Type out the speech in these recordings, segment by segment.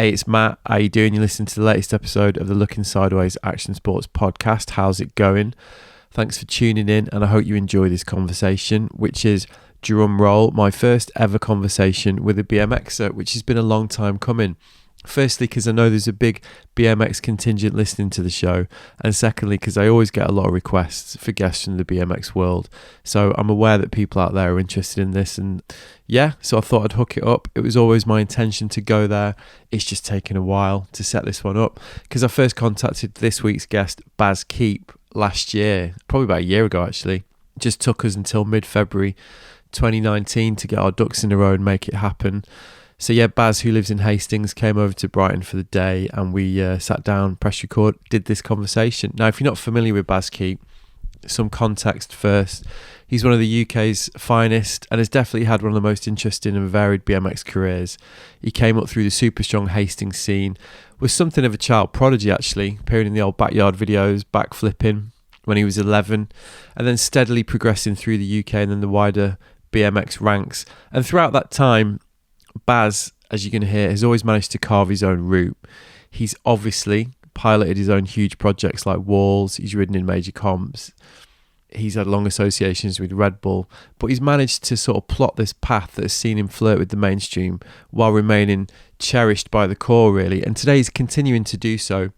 Hey, it's Matt. How you doing? You're listening to the latest episode of the Looking Sideways Action Sports podcast. How's it going? Thanks for tuning in, and I hope you enjoy this conversation, which is, drum roll, my first ever conversation with a BMXer, which has been a long time coming. Firstly, because I know there's a big BMX contingent listening to the show, and secondly, because I always get a lot of requests for guests from the BMX world. So I'm aware that people out there are interested in this, and yeah, so I thought I'd hook it up. It was always my intention to go there. It's just taken a while to set this one up, because I first contacted this week's guest, Bas Keep, last year, probably about a year ago actually. It just took us until mid-February 2019 to get our ducks in a row and make it happen. So yeah, Baz, who lives in Hastings, came over to Brighton for the day, and we sat down, press record, did this conversation. Now, if you're not familiar with Bas Keep, some context first. He's one of the UK's finest and has definitely had one of the most interesting and varied BMX careers. He came up through the super strong Hastings scene, was something of a child prodigy actually, appearing in the old backyard videos, backflipping when he was 11, and then steadily progressing through the UK and then the wider BMX ranks. And throughout that time, Baz, as you're going to hear, has always managed to carve his own route. He's obviously piloted his own huge projects like Walls, he's ridden in major comps, he's had long associations with Red Bull, but he's managed to sort of plot this path that has seen him flirt with the mainstream while remaining cherished by the core, really. And today he's continuing to do so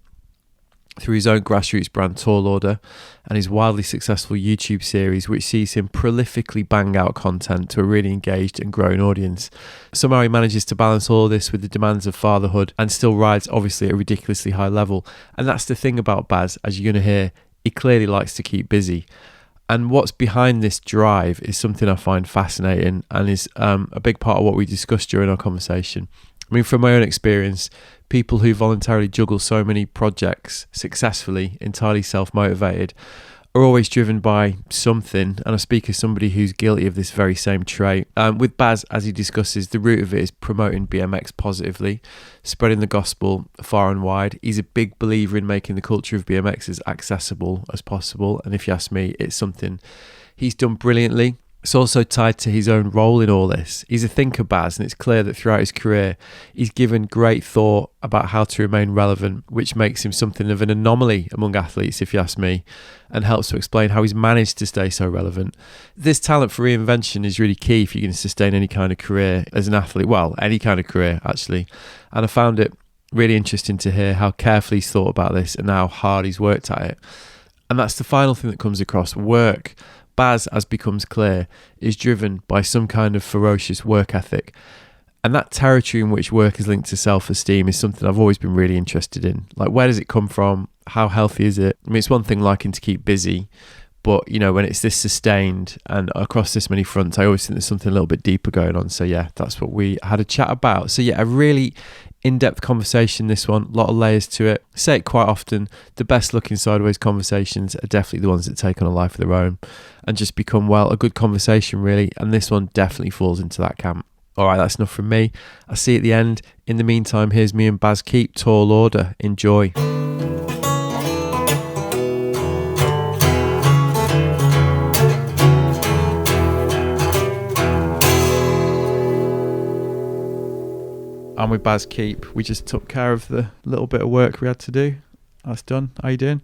through his own grassroots brand Tall Order and his wildly successful YouTube series, which sees him prolifically bang out content to a really engaged and growing audience. Somehow he manages to balance all this with the demands of fatherhood and still rides obviously at a ridiculously high level. And that's the thing about Baz, as you're going to hear, he clearly likes to keep busy. And what's behind this drive is something I find fascinating and is a big part of what we discussed during our conversation. I mean, from my own experience, people who voluntarily juggle so many projects successfully, entirely self-motivated, are always driven by something, and I speak as somebody who's guilty of this very same trait. With Baz, as he discusses, the root of it is promoting BMX positively, spreading the gospel far and wide. He's a big believer in making the culture of BMX as accessible as possible, and if you ask me, it's something he's done brilliantly. It's also tied to his own role in all this. He's a thinker, Baz, and it's clear that throughout his career, he's given great thought about how to remain relevant, which makes him something of an anomaly among athletes, if you ask me, and helps to explain how he's managed to stay so relevant. This talent for reinvention is really key if you're going to sustain any kind of career as an athlete. Well, any kind of career, actually. And I found it really interesting to hear how carefully he's thought about this and how hard he's worked at it. And that's the final thing that comes across, work. Baz, as becomes clear, is driven by some kind of ferocious work ethic. And that territory in which work is linked to self-esteem is something I've always been really interested in. Like, where does it come from? How healthy is it? I mean, it's one thing liking to keep busy, but, you know, when it's this sustained and across this many fronts, I always think there's something a little bit deeper going on. So, yeah, that's what we had a chat about. So, yeah, a really in-depth conversation, this one, a lot of layers to it. I say it quite often, the best looking sideways conversations are definitely the ones that take on a life of their own and just become, well, a good conversation really, and this one definitely falls into that camp. Alright, that's enough from me. I'll see you at the end. In the meantime, here's me and Bas Keep, Tall Order. Enjoy. I'm with Bas Keep. We just took care of the little bit of work we had to do. That's done. How you doing?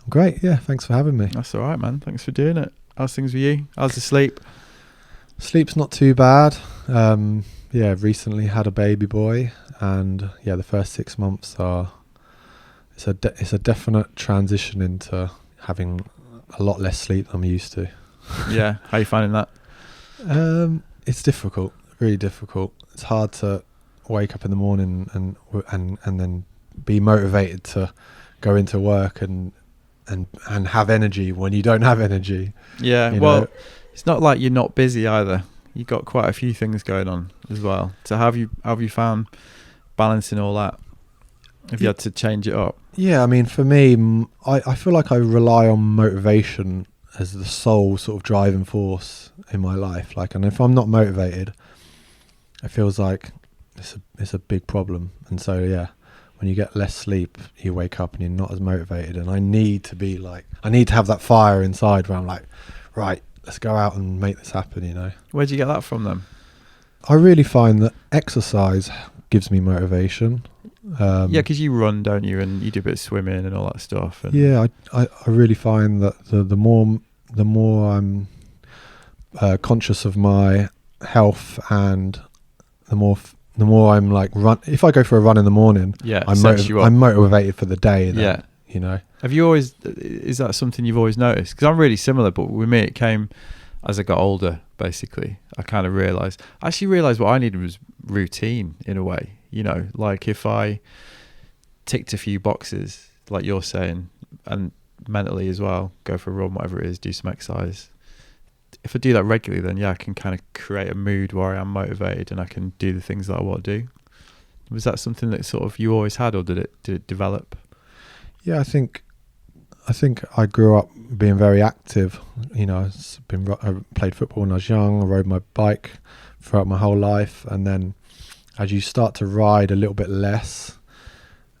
I'm great. Yeah, thanks for having me. That's all right, man. Thanks for doing it. How's things with you? How's the sleep? Sleep's not too bad. Recently had a baby boy, and yeah, the first 6 months are it's a definite transition into having a lot less sleep than I'm used to. Yeah, how are you finding that? It's difficult, really difficult. It's hard to wake up in the morning and then be motivated to go into work and have energy when you don't have energy. Yeah, well, it's not like you're not busy either. You've got quite a few things going on as well. So how have you found balancing all that? Have you had to change it up? Yeah, I mean, for me, I feel like I rely on motivation as the sole sort of driving force in my life. Like, and if I'm not motivated, it feels like it's a big problem. And so, yeah, when you get less sleep, you wake up and you're not as motivated. And I need to have that fire inside where I'm like, right, let's go out and make this happen, you know. Where'd you get that from then? I really find that exercise gives me motivation. Yeah, because you run, don't you, and you do a bit of swimming and all that stuff. And yeah, I really find that the more I'm conscious of my health, and the more I'm like run. If I go for a run in the morning, yeah, I'm motivated for the day. Then, yeah, you know. Have you always? Is that something you've always noticed? Because I'm really similar, but with me, it came as I got older. Basically, I kind of realised what I needed was routine in a way. You know, like if I ticked a few boxes, like you're saying, and mentally as well, go for a run, whatever it is, do some exercise. If I do that regularly, then yeah, I can kind of create a mood where I am motivated and I can do the things that I want to do. Was that something that sort of you always had, or did it develop? Yeah, I think I grew up being very active. You know, I played football when I was young. I rode my bike throughout my whole life, and then as you start to ride a little bit less,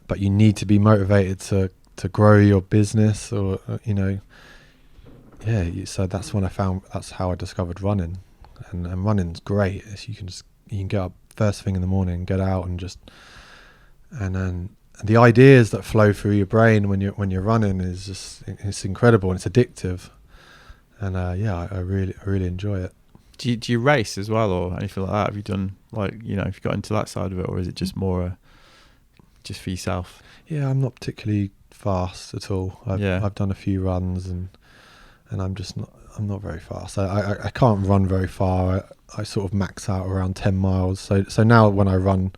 but you need to be motivated to grow your business, or you know, yeah. So that's how I discovered running, and running's great. You can get up first thing in the morning, get out, and then the ideas that flow through your brain when you're running it's incredible, and it's addictive, and yeah, I really enjoy it. Do you race as well, or anything like that? Have you done, like, you know, if you got into that side of it, or is it just more just for yourself? Yeah, I'm not particularly fast at all. I've done a few runs, and I'm not very fast. I can't run very far. I sort of max out around 10 miles. So now when I run,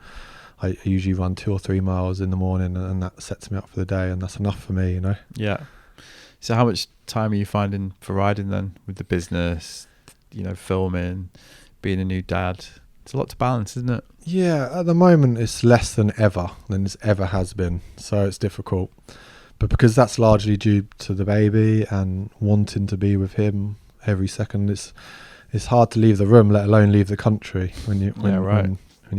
I usually run 2 or 3 miles in the morning, and that sets me up for the day, and that's enough for me, you know. Yeah. So how much time are you finding for riding then, with the business, you know, filming, being a new dad? It's a lot to balance, isn't it? Yeah, at the moment it's less than it ever has been, so it's difficult. But because that's largely due to the baby and wanting to be with him every second, it's hard to leave the room, let alone leave the country when you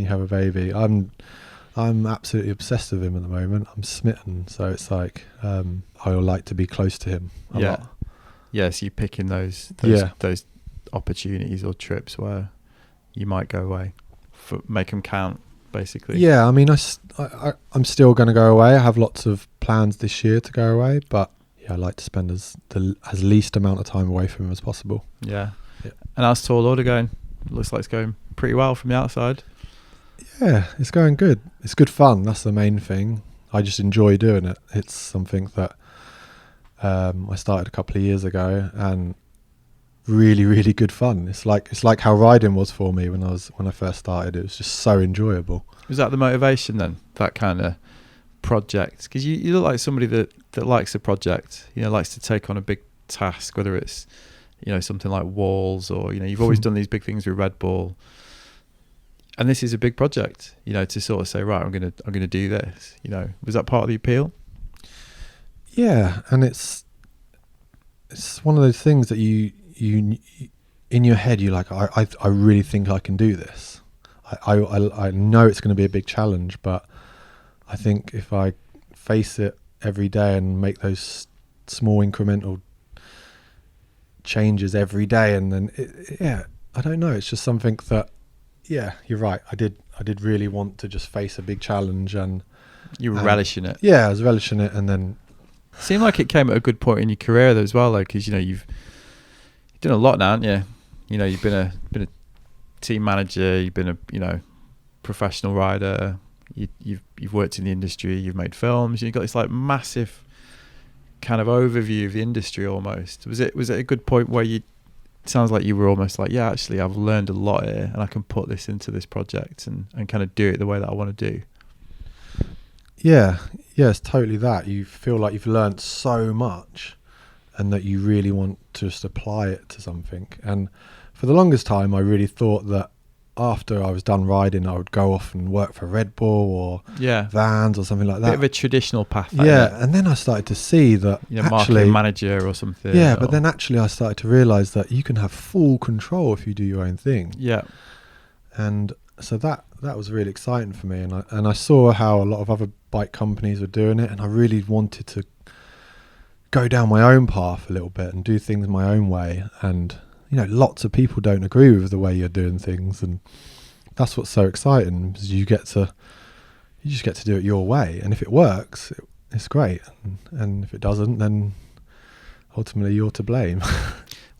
have a baby. I'm absolutely obsessed with him at the moment. I'm smitten, so it's like I would like to be close to him a lot. Yeah, so you're picking those opportunities or trips where you might go away, make them count, basically. Yeah, I mean, I'm still going to go away. I have lots of plans this year to go away, but yeah, I like to spend as least amount of time away from him as possible. Yeah. And how's Tall Order going? Looks like it's going pretty well from the outside. Yeah, it's going good. It's good fun. That's the main thing. I just enjoy doing it. It's something that I started a couple of years ago, and really, really good fun. It's like how riding was for me when I first started. It was just so enjoyable. Was that the motivation then? That kind of project? Because you look like somebody that likes a project. You know, likes to take on a big task, whether it's, you know, something like walls, or, you know, you've always done these big things with Red Bull. And this is a big project, you know, to sort of say, right, I'm gonna do this. You know, was that part of the appeal? Yeah, and it's one of those things that you in your head you're like, I really think I can do this. I know it's going to be a big challenge, but I think if I face it every day and make those small incremental changes every day, and then I don't know. It's just something that. Yeah, you're right. I did really want to just face a big challenge, and you were relishing it. Yeah, I was relishing it, and then it seemed like it came at a good point in your career though, as well, like, because, you know, you've done a lot now, haven't you? You know, you've been a team manager, you've been a, you know, professional rider, you've worked in the industry, you've made films, you've got this like massive kind of overview of the industry almost. Was it a good point where it sounds like you were almost like, yeah, actually I've learned a lot here, and I can put this into this project and kind of do it the way that I want to do? Yeah, it's totally that. You feel like you've learned so much, and that you really want to just apply it to something. And for the longest time, I really thought that after I was done riding, I would go off and work for Red Bull or Vans or something like that. Bit of a traditional path. And then I started to see that, you know, marketing manager or something. Yeah, but then actually I started to realise that you can have full control if you do your own thing. Yeah. And so that was really exciting for me, and I saw how a lot of other bike companies were doing it, and I really wanted to go down my own path a little bit and do things my own way. And you know, lots of people don't agree with the way you're doing things, and that's what's so exciting, is you get to you just get to do it your way. And if it works, it's great. And if it doesn't, then ultimately you're to blame.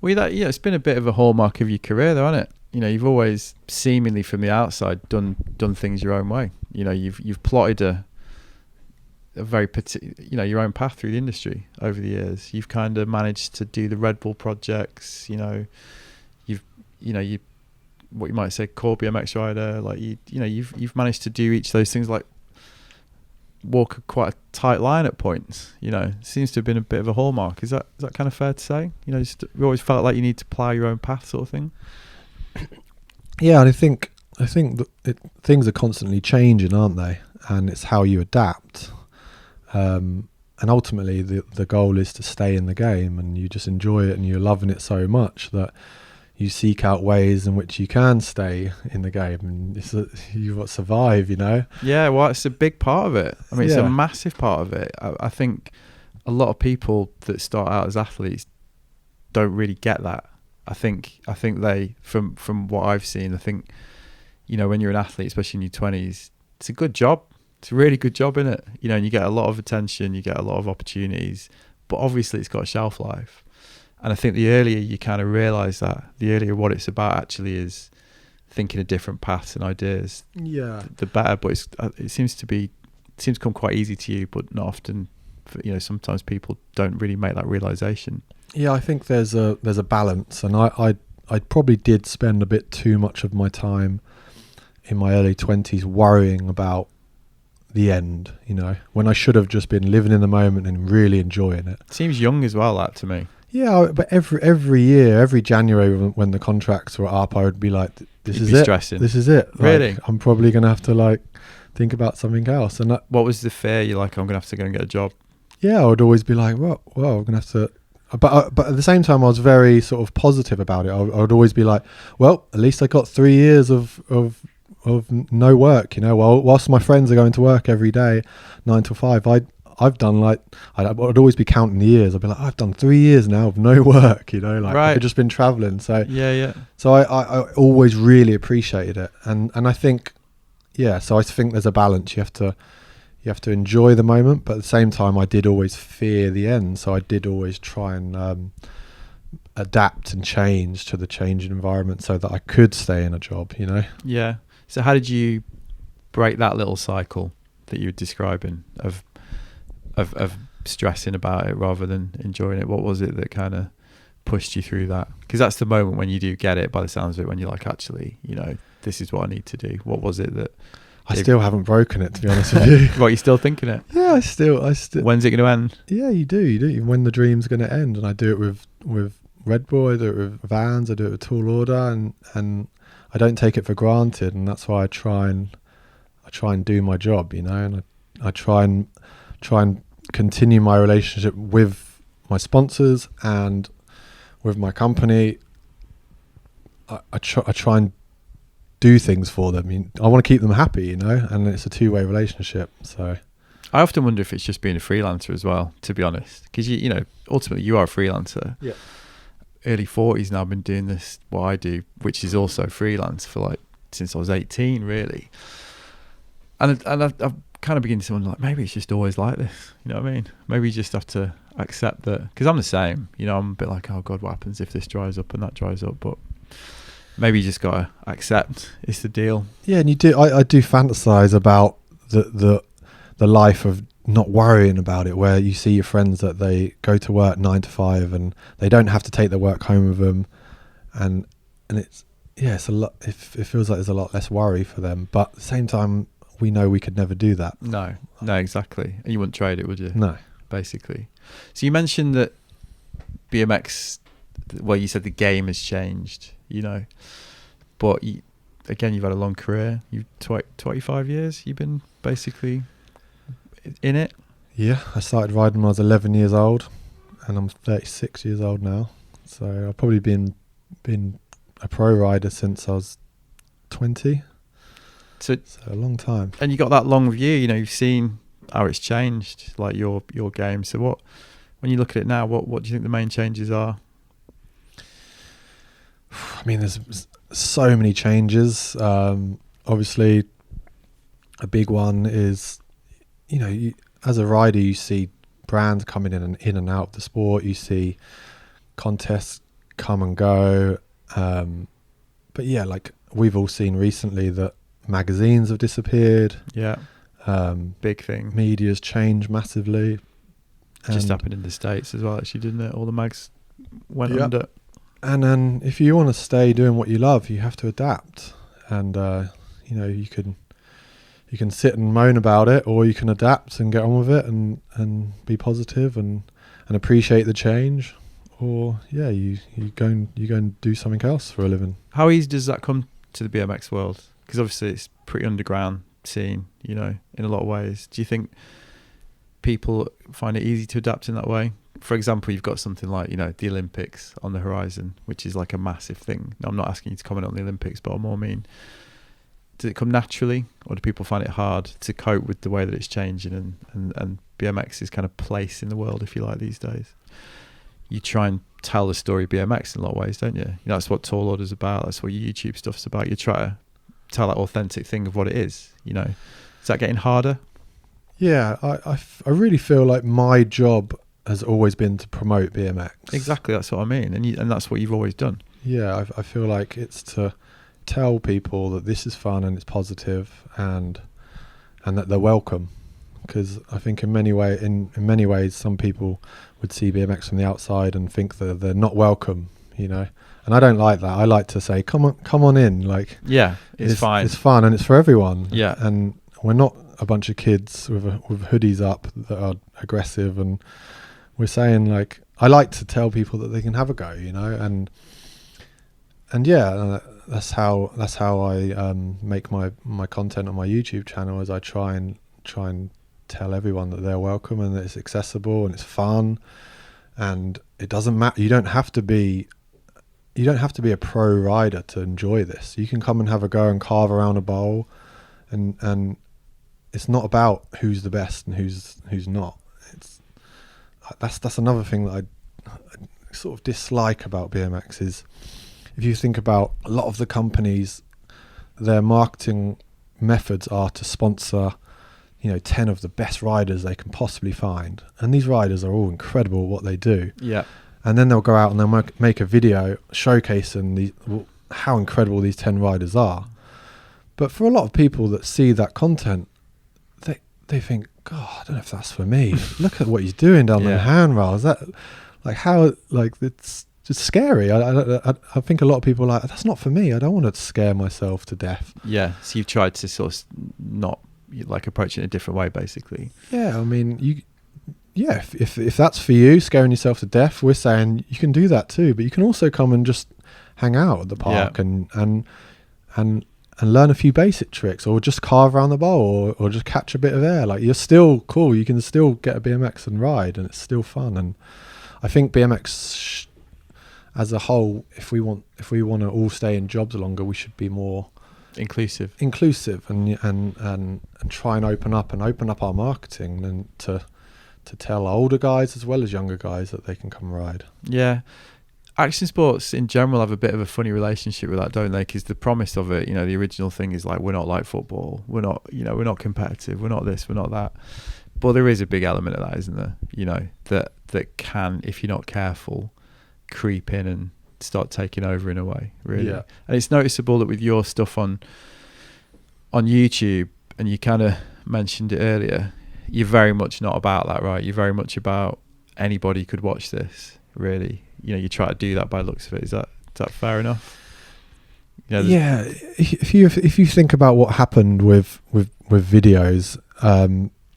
Well, it's been a bit of a hallmark of your career, though, hasn't it? You know, you've always seemingly from the outside done things your own way. You know, you've plotted a very your own path through the industry over the years. You've kind of managed to do the Red Bull projects. You know, you what you might say core BMX rider. Like you've managed to do each of those things, like walk quite a tight line at points. You know, seems to have been a bit of a hallmark. Is that kind of fair to say? You know, you always felt like you need to plough your own path, sort of thing. Yeah, and I think that things are constantly changing, aren't they? And it's how you adapt. And ultimately, the goal is to stay in the game, and you just enjoy it, and you're loving it so much that you seek out ways in which you can stay in the game, and you survive. You know. Yeah, well, it's a big part of it. I mean, it's a massive part of it. I think a lot of people that start out as athletes don't really get that. I think they, from what I've seen, I think, you know, when you're an athlete, especially in your 20s, it's a good job. It's a really good job, isn't it? You know, and you get a lot of attention, you get a lot of opportunities, but obviously it's got a shelf life. And I think the earlier you kind of realise that, the earlier what it's about actually is thinking of different paths and ideas, the better. But it seems to come quite easy to you, but not often. You know, sometimes people don't really make that realisation. Yeah, I think there's a balance, and I probably did spend a bit too much of my time in my early 20s worrying about the end, you know, when I should have just been living in the moment and really enjoying it. Seems young as well, that to me. Yeah, but every year, every January when the contracts were up, I would be like, "This is it. Stressing. This is it." Really, I'm probably going to have to like think about something else. And what was the fear? You're like, I'm going to have to go and get a job. Yeah, I would always be like, "Well, I'm going to have to." But at the same time, I was very sort of positive about it. I would always be like, "Well, at least I got 3 years of no work." You know, whilst my friends are going to work every day, 9 to 5, I've done like, I would always be counting the years. I'd be like, I've done 3 years now of no work, you know, like I've just been traveling. So yeah. So I always really appreciated it. And I think, so I think there's a balance. You have to enjoy the moment, but at the same time, I did always fear the end. So I did always try and adapt and change to the changing environment so that I could stay in a job, you know? Yeah. So how did you break that little cycle that you were describing of stressing about it rather than enjoying it? What was it that kind of pushed you through that? Because that's the moment when you do get it, by the sounds of it, when you're like, actually, you know, this is what I need to do. What was it that... I still haven't broken it, to be honest with you. What, you still thinking it? Yeah, I still. When's it going to end? Yeah, you do. When the dream's going to end. And I do it with Red Bull, I do it with Vans, I do it with Tall Order, and I don't take it for granted, and that's why I try and do my job, you know, and I try and continue my relationship with my sponsors and with my company. I try and do things for them. I mean, I want to keep them happy, you know, and it's a two-way relationship. So I often wonder if it's just being a freelancer as well, to be honest, because you know, ultimately you are a freelancer. Yeah. Early 40s now, I've been doing this, what I do, which is also freelance, for like since I was 18, really. And I've kind of beginning to wonder, like, maybe it's just always like this. You know what I mean? Maybe you just have to accept that, because I'm the same. You know, I'm a bit like, oh God, what happens if this dries up and that dries up? But maybe you just gotta accept it's the deal. Yeah, and you do. I do fantasize about the life of not worrying about it, where you see your friends that they go to work 9 to 5 and they don't have to take their work home with them, and it's a lot. It feels like there's a lot less worry for them, but at the same time, we know we could never do that. No, exactly. And you wouldn't trade it, would you? No, basically. So you mentioned that BMX. Well, you said the game has changed, you know, but again, you've had a long career. You've 25 years. You've been basically in it. Yeah, I started riding when I was 11 years old, and I'm 36 years old now. So I've probably been a pro rider since I was 20. So a long time. And you got that long view. You know, you've seen how it's changed, like your game. So what, when you look at it now, what do you think the main changes are? I mean, there's so many changes. Obviously, A big one is, as a rider, you see brands coming in and out of the sport. You see contests come and go. But yeah, like we've all seen recently that magazines have disappeared. Yeah. Big thing. Media's changed massively. Just happened in the States as well, actually, didn't it? All the mags went under. And then if you want to stay doing what you love, you have to adapt. And, you can sit and moan about it, or you can adapt and get on with it and be positive and appreciate the change. Or you go and do something else for a living. How easy does that come to the BMX world? Because obviously it's pretty underground scene, in a lot of ways. Do you think people find it easy to adapt in that way? For example, you've got something like, the Olympics on the horizon, which is like a massive thing. Now, I'm not asking you to comment on the Olympics, but I more mean, does it come naturally, or do people find it hard to cope with the way that it's changing and BMX's kind of place in the world, if you like, these days? You try and tell the story of BMX in a lot of ways, don't you? That's what Tall Order's about. That's what your YouTube stuff's about. You try to tell that authentic thing of what it is, Is that getting harder? Yeah, I really feel like my job has always been to promote BMX. Exactly, that's what I mean. And that's what you've always done. Yeah, I feel like it's to tell people that this is fun and it's positive and that they're welcome. Because I think in many ways, some people would see BMX from the outside and think that they're not welcome, And I don't like that. I like to say, come on in. Like, yeah, it's fine. It's fun and it's for everyone. Yeah, and we're not a bunch of kids with hoodies up that are aggressive, and we're saying, like, I like to tell people that they can have a go, and yeah, that's how I make my content on my YouTube channel. Is I try and tell everyone that they're welcome and that it's accessible and it's fun, and it doesn't matter. You don't have to be a pro rider to enjoy this. You can come and have a go and carve around a bowl, and it's not about who's the best and who's not. That's another thing that I sort of dislike about BMX is, if you think about a lot of the companies, their marketing methods are to sponsor 10 of the best riders they can possibly find, and these riders are all incredible at what they do. Yeah. And then they'll go out and they'll make a video showcasing how incredible these 10 riders are. But for a lot of people that see that content, they think, God, I don't know if that's for me. Look at what he's doing down the handrails. That, like, how, like, it's just scary. I think a lot of people are like, that's not for me. I don't want to scare myself to death. Yeah. So you've tried to sort of not like approach it in a different way, basically. Yeah. I mean, if that's for you, scaring yourself to death, we're saying you can do that too, but you can also come and just hang out at the park and learn a few basic tricks, or just carve around the bowl, or just catch a bit of air. Like, you're still cool. You can still get a BMX and ride, and it's still fun. And I think BMX as a whole, if we want to all stay in jobs longer, we should be more inclusive and try and open up our marketing, and to tell older guys as well as younger guys that they can come ride. Yeah. Action sports in general have a bit of a funny relationship with that, don't they? Because the promise of it, the original thing is like, we're not like football. We're not, we're not competitive. We're not this, we're not that. But there is a big element of that, isn't there? That can, if you're not careful, creep in and start taking over in a way, really. Yeah. And it's noticeable that with your stuff on YouTube, and you kind of mentioned it earlier, you're very much not about that, right? You're very much about anybody could watch this, really. You try to do that by the looks of it. Is that fair enough? Yeah. If you think about what happened with videos,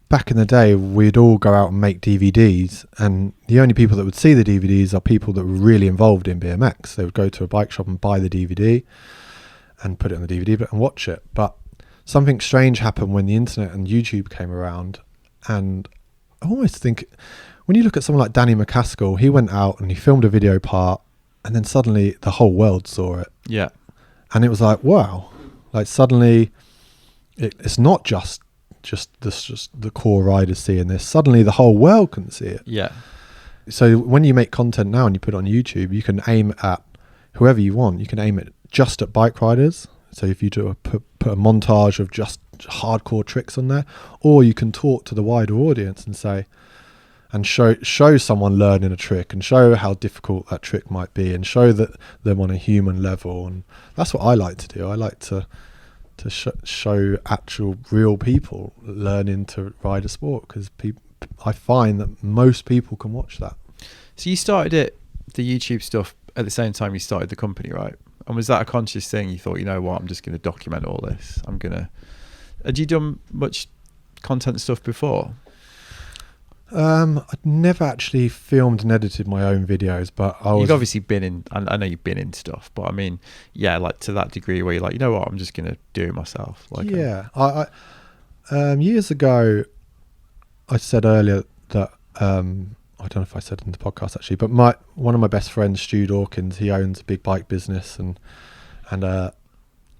back in the day, we'd all go out and make DVDs, and the only people that would see the DVDs are people that were really involved in BMX. They would go to a bike shop and buy the DVD and put it on the DVD and watch it. But something strange happened when the internet and YouTube came around, and I almost think, when you look at someone like Danny McCaskill, he went out and he filmed a video part, and then suddenly the whole world saw it. Yeah. And it was like, wow. Like, suddenly it's not just the core riders seeing this. Suddenly the whole world can see it. Yeah. So when you make content now and you put it on YouTube, you can aim at whoever you want. You can aim it just at bike riders. So if you do put a montage of just hardcore tricks on there, or you can talk to the wider audience and say, and show someone learning a trick and show how difficult that trick might be and show that them on a human level. And that's what I like to do. I like to show actual real people learning to ride a sport, because I find that most people can watch that. So you started the YouTube stuff at the same time you started the company, right? And was that a conscious thing? You thought, you know what, I'm just going to document all this. Had you done much content stuff before? I'd never actually filmed and edited my own videos, but you've obviously been in, I know you've been in stuff, but I mean, yeah, like to that degree where you're like, you know what, I'm just going to do it myself. Like, yeah. I years ago, I said earlier that, I don't know if I said it in the podcast actually, but one of my best friends, Stu Dawkins, he owns a big bike business, and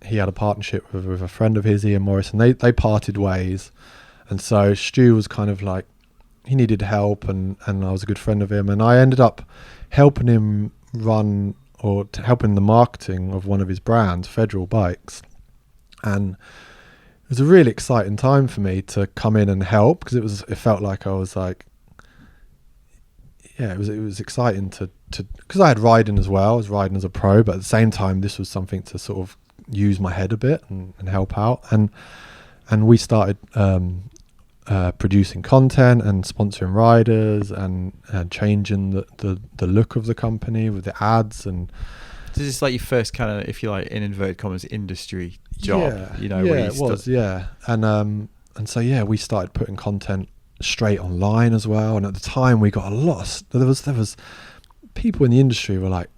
he had a partnership with a friend of his, Ian Morris, and they parted ways. And so Stu was kind of like, he needed help, and I was a good friend of him, and I ended up helping him run, or helping the marketing of one of his brands, Federal Bikes. And it was a really exciting time for me to come in and help, because it felt like I was like, yeah, it was exciting to because I had riding as well. I was riding as a pro, but at the same time, this was something to sort of use my head a bit and help out. And we started producing content and sponsoring riders and changing the look of the company with the ads. And this is like your first kind of, if you like, in inverted commas, industry job. Yeah, you know, yeah, where you it was, yeah. And so yeah, we started putting content straight online as well. And at the time, we got a lot. There was people in the industry were like,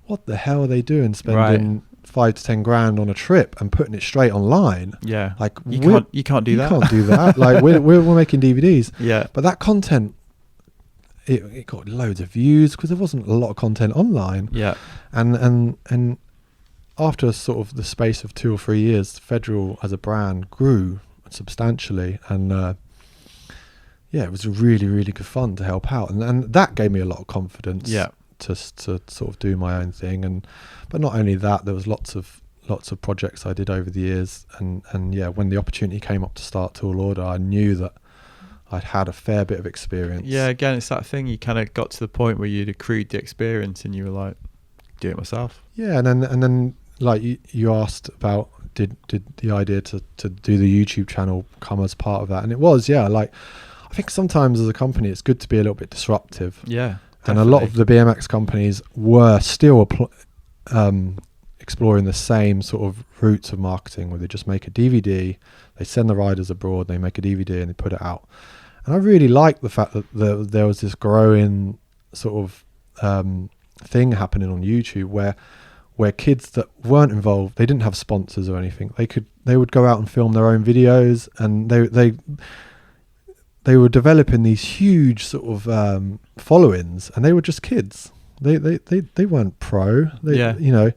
"What the hell are they doing? Spending 5 to 10 grand on a trip and putting it straight online?" Yeah, like you can't do that. You can't do that. Like we're making DVDs. Yeah, but that content, it got loads of views because there wasn't a lot of content online. Yeah, and after sort of the space of 2 or 3 years, Federal as a brand grew substantially, and yeah, it was really, really good fun to help out, and that gave me a lot of confidence. Yeah, to sort of do my own thing, but not only that, there was lots of projects I did over the years, and yeah, when the opportunity came up to start Tool Order, I knew that I'd had a fair bit of experience. Yeah, again, it's that thing, you kind of got to the point where you'd accrued the experience and you were like, do it myself. Yeah, and then like you asked about did the idea to do the YouTube channel come as part of that, and it was, yeah. Like I think sometimes as a company it's good to be a little bit disruptive. Yeah, definitely. And a lot of the BMX companies were still exploring the same sort of routes of marketing, where they just make a DVD, they send the riders abroad, they make a DVD and they put it out. And I really liked the fact that there was this growing sort of thing happening on YouTube where kids that weren't involved, they didn't have sponsors or anything, they would go out and film their own videos, and they were developing these huge sort of followings, and they were just kids. They weren't pro. You know,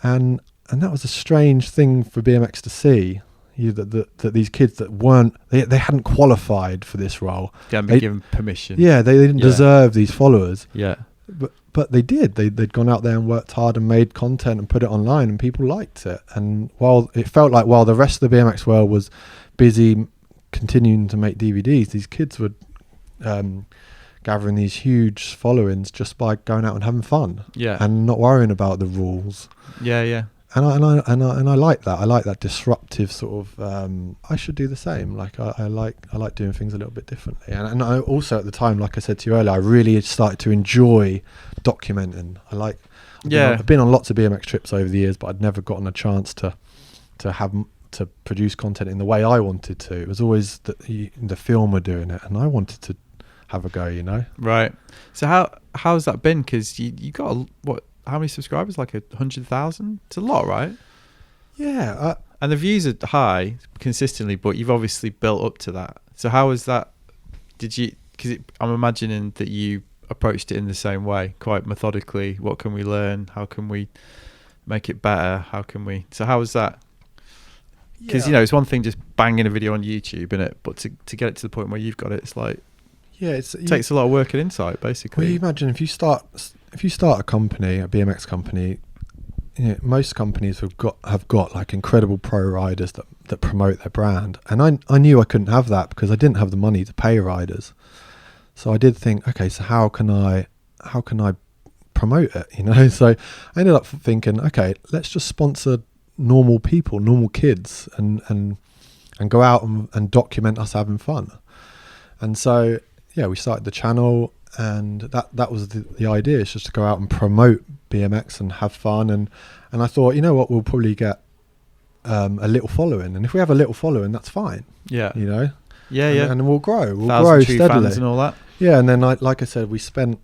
and that was a strange thing for BMX to see. That these kids that weren't, they hadn't qualified for this role. They hadn't been given permission. Yeah, they didn't deserve these followers. Yeah, but they did. They'd gone out there and worked hard and made content and put it online, and people liked it. And while it felt like while the rest of the BMX world was busy continuing to make DVDs, these kids were gathering these huge followings just by going out and having fun. Yeah, and not worrying about the rules. Yeah. And I like that. I like that disruptive sort of. I should do the same. Like I like doing things a little bit differently. And I also at the time, like I said to you earlier, I really started to enjoy documenting. I've been on lots of BMX trips over the years, but I'd never gotten a chance to produce content in the way I wanted to. It was always the film were doing it, and I wanted to have a go. You know. Right. So how's that been? Because you got what? How many subscribers? Like 100,000? It's a lot, right? Yeah. And the views are high consistently, but you've obviously built up to that. So how was that? Because I'm imagining that you approached it in the same way, quite methodically. What can we learn? How can we make it better? So how was that? Because, it's one thing just banging a video on YouTube, innit? But to get it to the point where you've got it, it's like... Yeah, it takes a lot of work and insight, basically. Well, you imagine if you start a company, a BMX company, most companies have got like incredible pro riders that promote their brand, and I knew I couldn't have that because I didn't have the money to pay riders. So I did think, okay, so how can I promote it? So I ended up thinking, okay, let's just sponsor normal people, normal kids, and go out and document us having fun. And so we started the channel, and that was the idea, is just to go out and promote BMX and have fun. And I thought, you know what, we'll probably get a little following, and if we have a little following, that's fine. And we'll grow steadily, fans and all that. And then like I said, we spent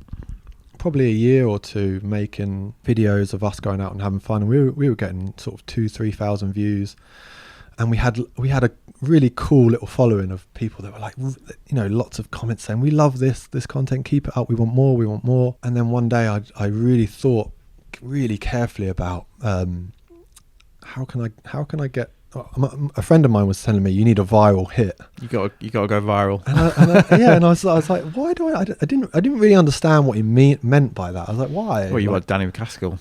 probably a year or two making videos of us going out and having fun, and we were getting sort of 2,000-3,000 views, and we had a really cool little following of people that were like, lots of comments saying, we love this content, keep it up, we want more. And then one day I really thought really carefully about how can I get, a friend of mine was telling me, you need a viral hit. You got to go viral. And I was like, why do I didn't really understand what he meant by that. I was like, why? Well, you are Danny McCaskill.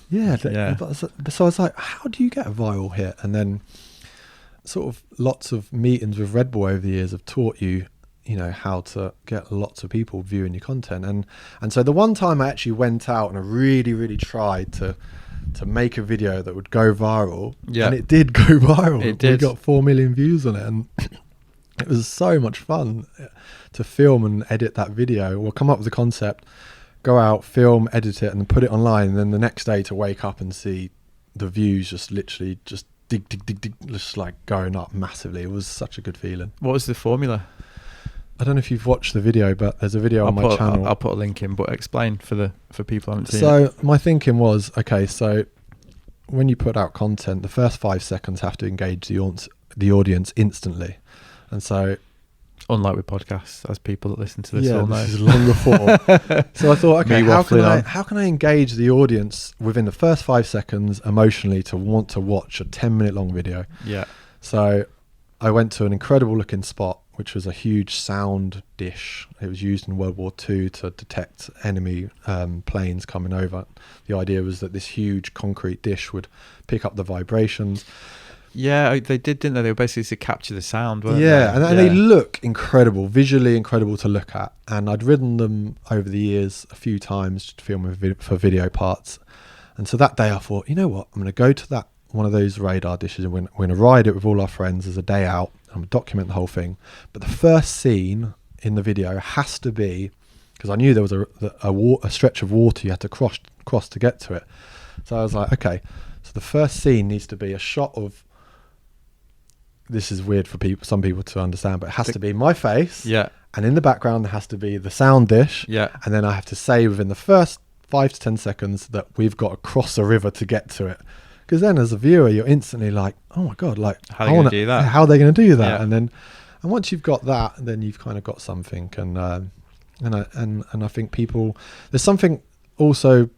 So I was like, how do you get a viral hit? And then sort of lots of meetings with Red Bull over the years have taught you how to get lots of people viewing your content. And so the one time I actually went out and I really, really tried to make a video that would go viral, and it did go viral. It did. We got 4 million views on it, and it was so much fun to film and edit that video. We'll come up with the concept, go out, film, edit it, and put it online, and then the next day to wake up and see the views just literally just dig, just like going up massively. It was such a good feeling. What was the formula? I don't know if you've watched the video, but there's a video on my channel. I'll put a link in, but explain for people who haven't seen it. So my thinking was, okay, so when you put out content, the first 5 seconds have to engage the audience instantly. And so, unlike with podcasts, as people that listen to this all know, this is longer form. So I thought, okay, how can I engage the audience within the first 5 seconds emotionally to want to watch a 10-minute long video? Yeah. So I went to an incredible looking spot, which was a huge sound dish. It was used in World War II to detect enemy planes coming over. The idea was that this huge concrete dish would pick up the vibrations. Yeah, they did, didn't they? They were basically to capture the sound, weren't they? And they look incredible, visually incredible to look at. And I'd ridden them over the years a few times to film for video parts. And so that day I thought, you know what? I'm going to go to one of those radar dishes, and we're going to ride it with all our friends as a day out. I'm going to document the whole thing. But the first scene in the video has to be, because I knew there was a stretch of water you had to cross to get to it. So I was like, okay, so the first scene needs to be a shot of, this is weird for some people to understand, but it has to be my face. Yeah. And in the background, there has to be the sound dish. Yeah. And then I have to say within the first 5 to 10 seconds that we've got to cross a river to get to it. Because then as a viewer, you're instantly like, oh my God, like, how are they going to do that? How are they going to do that? Yeah. And once you've got that, then you've kind of got something. And I think there's something also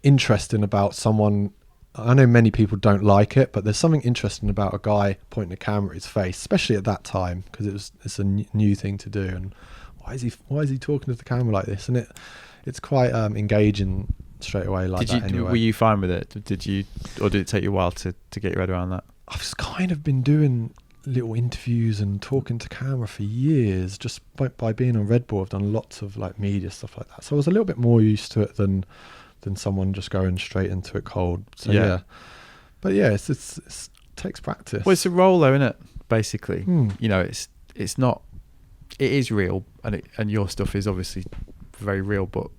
interesting about someone. I know many people don't like it, but there's something interesting about a guy pointing a camera at his face, especially at that time, because it's a new thing to do. And why is he talking to the camera like this? And it's quite engaging straight away like that anyway. Were you fine with it? Did it take you a while to get your head around that? I've kind of been doing little interviews and talking to camera for years, just by being on Red Bull. I've done lots of like media stuff like that, so I was a little bit more used to it than someone just going straight into it cold. So but it takes practice. Well, it's a role though, isn't it? Basically, it's not. It is real, and your stuff is obviously very real, but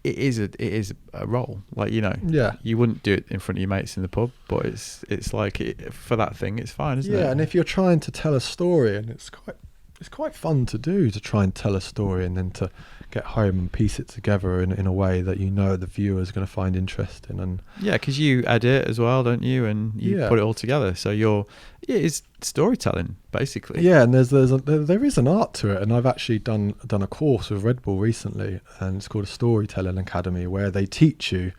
it is a role. Like, you wouldn't do it in front of your mates in the pub, but it's like for that thing, it's fine, isn't it? Yeah, and if you're trying to tell a story, and it's quite fun to do, to try and tell a story and then to get home and piece it together in a way that the viewer is going to find interesting. And because you edit as well, don't you? And you put it all together, so it's storytelling basically. And there is an art to it, and I've actually done a course with Red Bull recently, and it's called a Storytelling Academy, where they teach you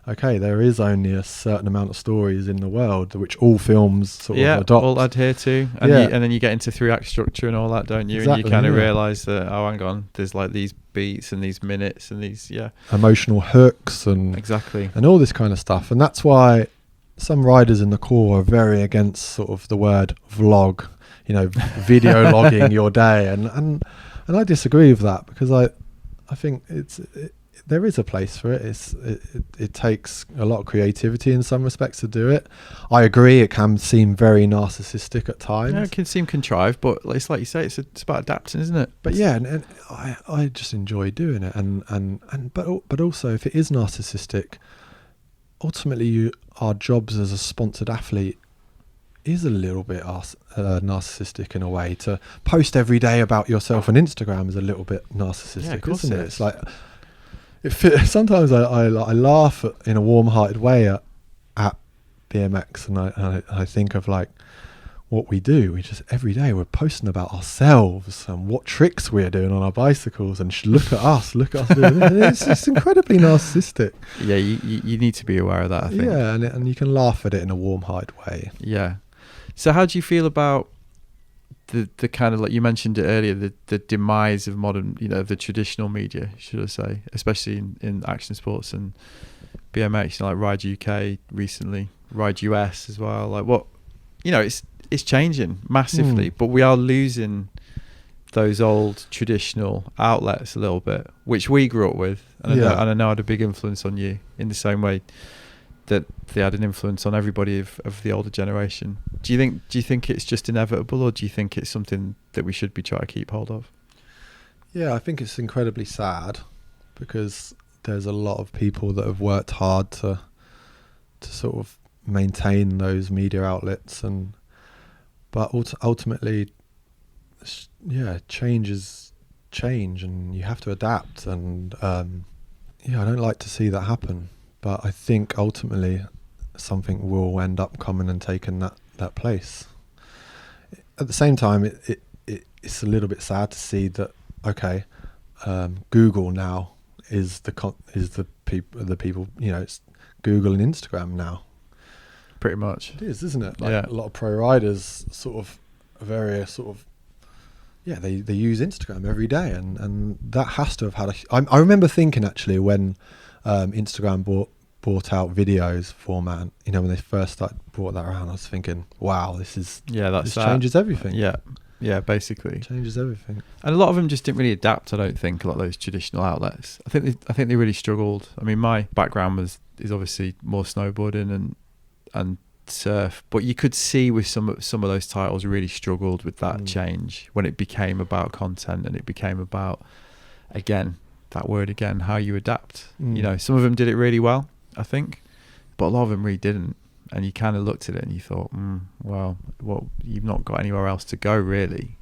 okay, there is only a certain amount of stories in the world which all films sort of adopt. all adhere to, and, and then you get into 3-act structure and all that, don't you? Exactly, and you kind of realise that, oh, hang on, there's like these beats and these minutes and these emotional hooks and exactly, and all this kind of stuff. And that's why some riders in the core are very against sort of the word vlog, video logging your day, and I disagree with that, because I think there is a place for it. It takes a lot of creativity in some respects to do it. I agree, it can seem very narcissistic at times. Yeah, it can seem contrived, but it's like you say, it's about adapting, isn't it? But yeah, and I just enjoy doing it, but also, if it is narcissistic, ultimately our jobs as a sponsored athlete is a little bit narcissistic in a way. To post every day about yourself on Instagram is a little bit narcissistic, isn't it? It's like, sometimes I laugh in a warm-hearted way at BMX, and I think of like what we do. We just, every day we're posting about ourselves and what tricks we're doing on our bicycles, and look at us doing it. It's incredibly narcissistic. Yeah, you need to be aware of that, I think. Yeah, and you can laugh at it in a warm-hearted way. Yeah. So how do you feel about the kind of, like you mentioned it earlier, the demise of modern, the traditional media, should I say, especially in action sports and BMX, like Ride UK recently, Ride US as well. Like what, it's changing massively, but we are losing those old traditional outlets a little bit, which we grew up with, and I know had a big influence on you in the same way that they had an influence on everybody of the older generation. Do you think it's just inevitable, or do you think it's something that we should be trying to keep hold of? Yeah, I think it's incredibly sad, because there's a lot of people that have worked hard to sort of maintain those media outlets, but ultimately, change is change, and you have to adapt, and I don't like to see that happen. But I think ultimately something will end up coming and taking that place. At the same time, it's a little bit sad to see that, okay, Google now is the people, it's Google and Instagram now. Pretty much. It is, isn't it? Like, a lot of pro riders sort of they use Instagram every day, and that has to have had I remember thinking, actually, when Instagram brought out videos format, when they first brought that around, I was thinking, wow, this changes everything. Yeah, basically changes everything. And a lot of them just didn't really adapt. I don't think, a lot of those traditional outlets. I think they really struggled. I mean, my background is obviously more snowboarding and surf, but you could see with some of those titles really struggled with that change when it became about content, and it became about, again, that word again, how you adapt. Some of them did it really well, I think, but a lot of them really didn't, and you kind of looked at it and you thought, well, you've not got anywhere else to go, really,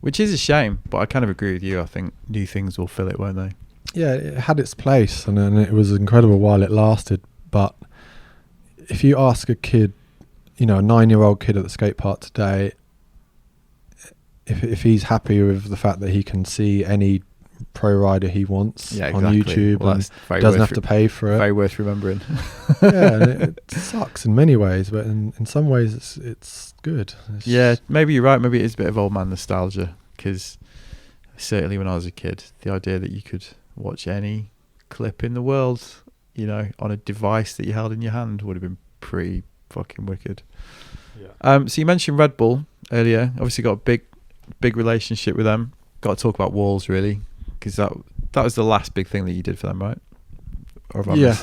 which is a shame. But I kind of agree with you. I think new things will fill it, won't they? Yeah, it had its place, and it was incredible while it lasted. But if you ask a kid, a 9-year-old kid at the skate park today, if he's happy with the fact that he can see any pro rider he wants on YouTube, and doesn't have to pay for it, very worth remembering. And it sucks in many ways, but in some ways it's good. Maybe you're right. Maybe it is a bit of old man nostalgia, because certainly when I was a kid, the idea that you could watch any clip in the world, on a device that you held in your hand would have been pretty fucking wicked. So you mentioned Red Bull earlier. Obviously got a big relationship with them. Got to talk about walls, really, because that was the last big thing that you did for them, right? Yeah.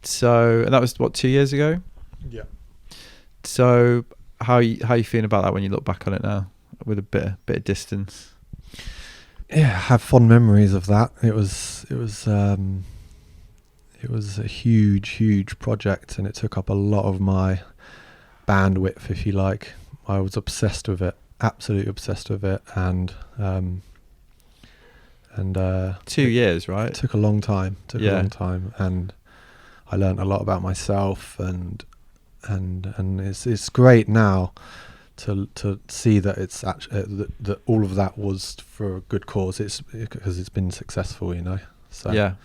So, and that was what, 2 years ago? Yeah. So how you feeling about that when you look back on it now with a bit of distance? Yeah, I have fond memories of that. It was a huge project, and it took up a lot of my bandwidth, if you like. I was obsessed with it, absolutely obsessed with it, and 2 years, right? It took a long time. A long time, and I learned a lot about myself, and it's great now to see that it's actually that all of that was for a good cause. It's because it's been successful, So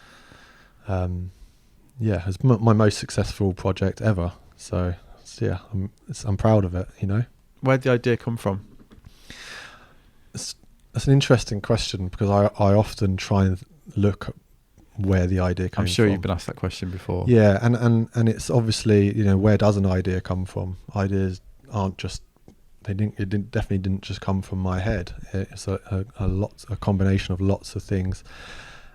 it's my most successful project ever. So yeah, I'm proud of it, you know. Where'd the idea come from? That's an interesting question, because I often try and look at where the idea came from. I'm sure you've been asked that question before. Yeah, and it's obviously, you know, where does an idea come from? Ideas aren't just, definitely didn't just come from my head. It's a combination of lots of things.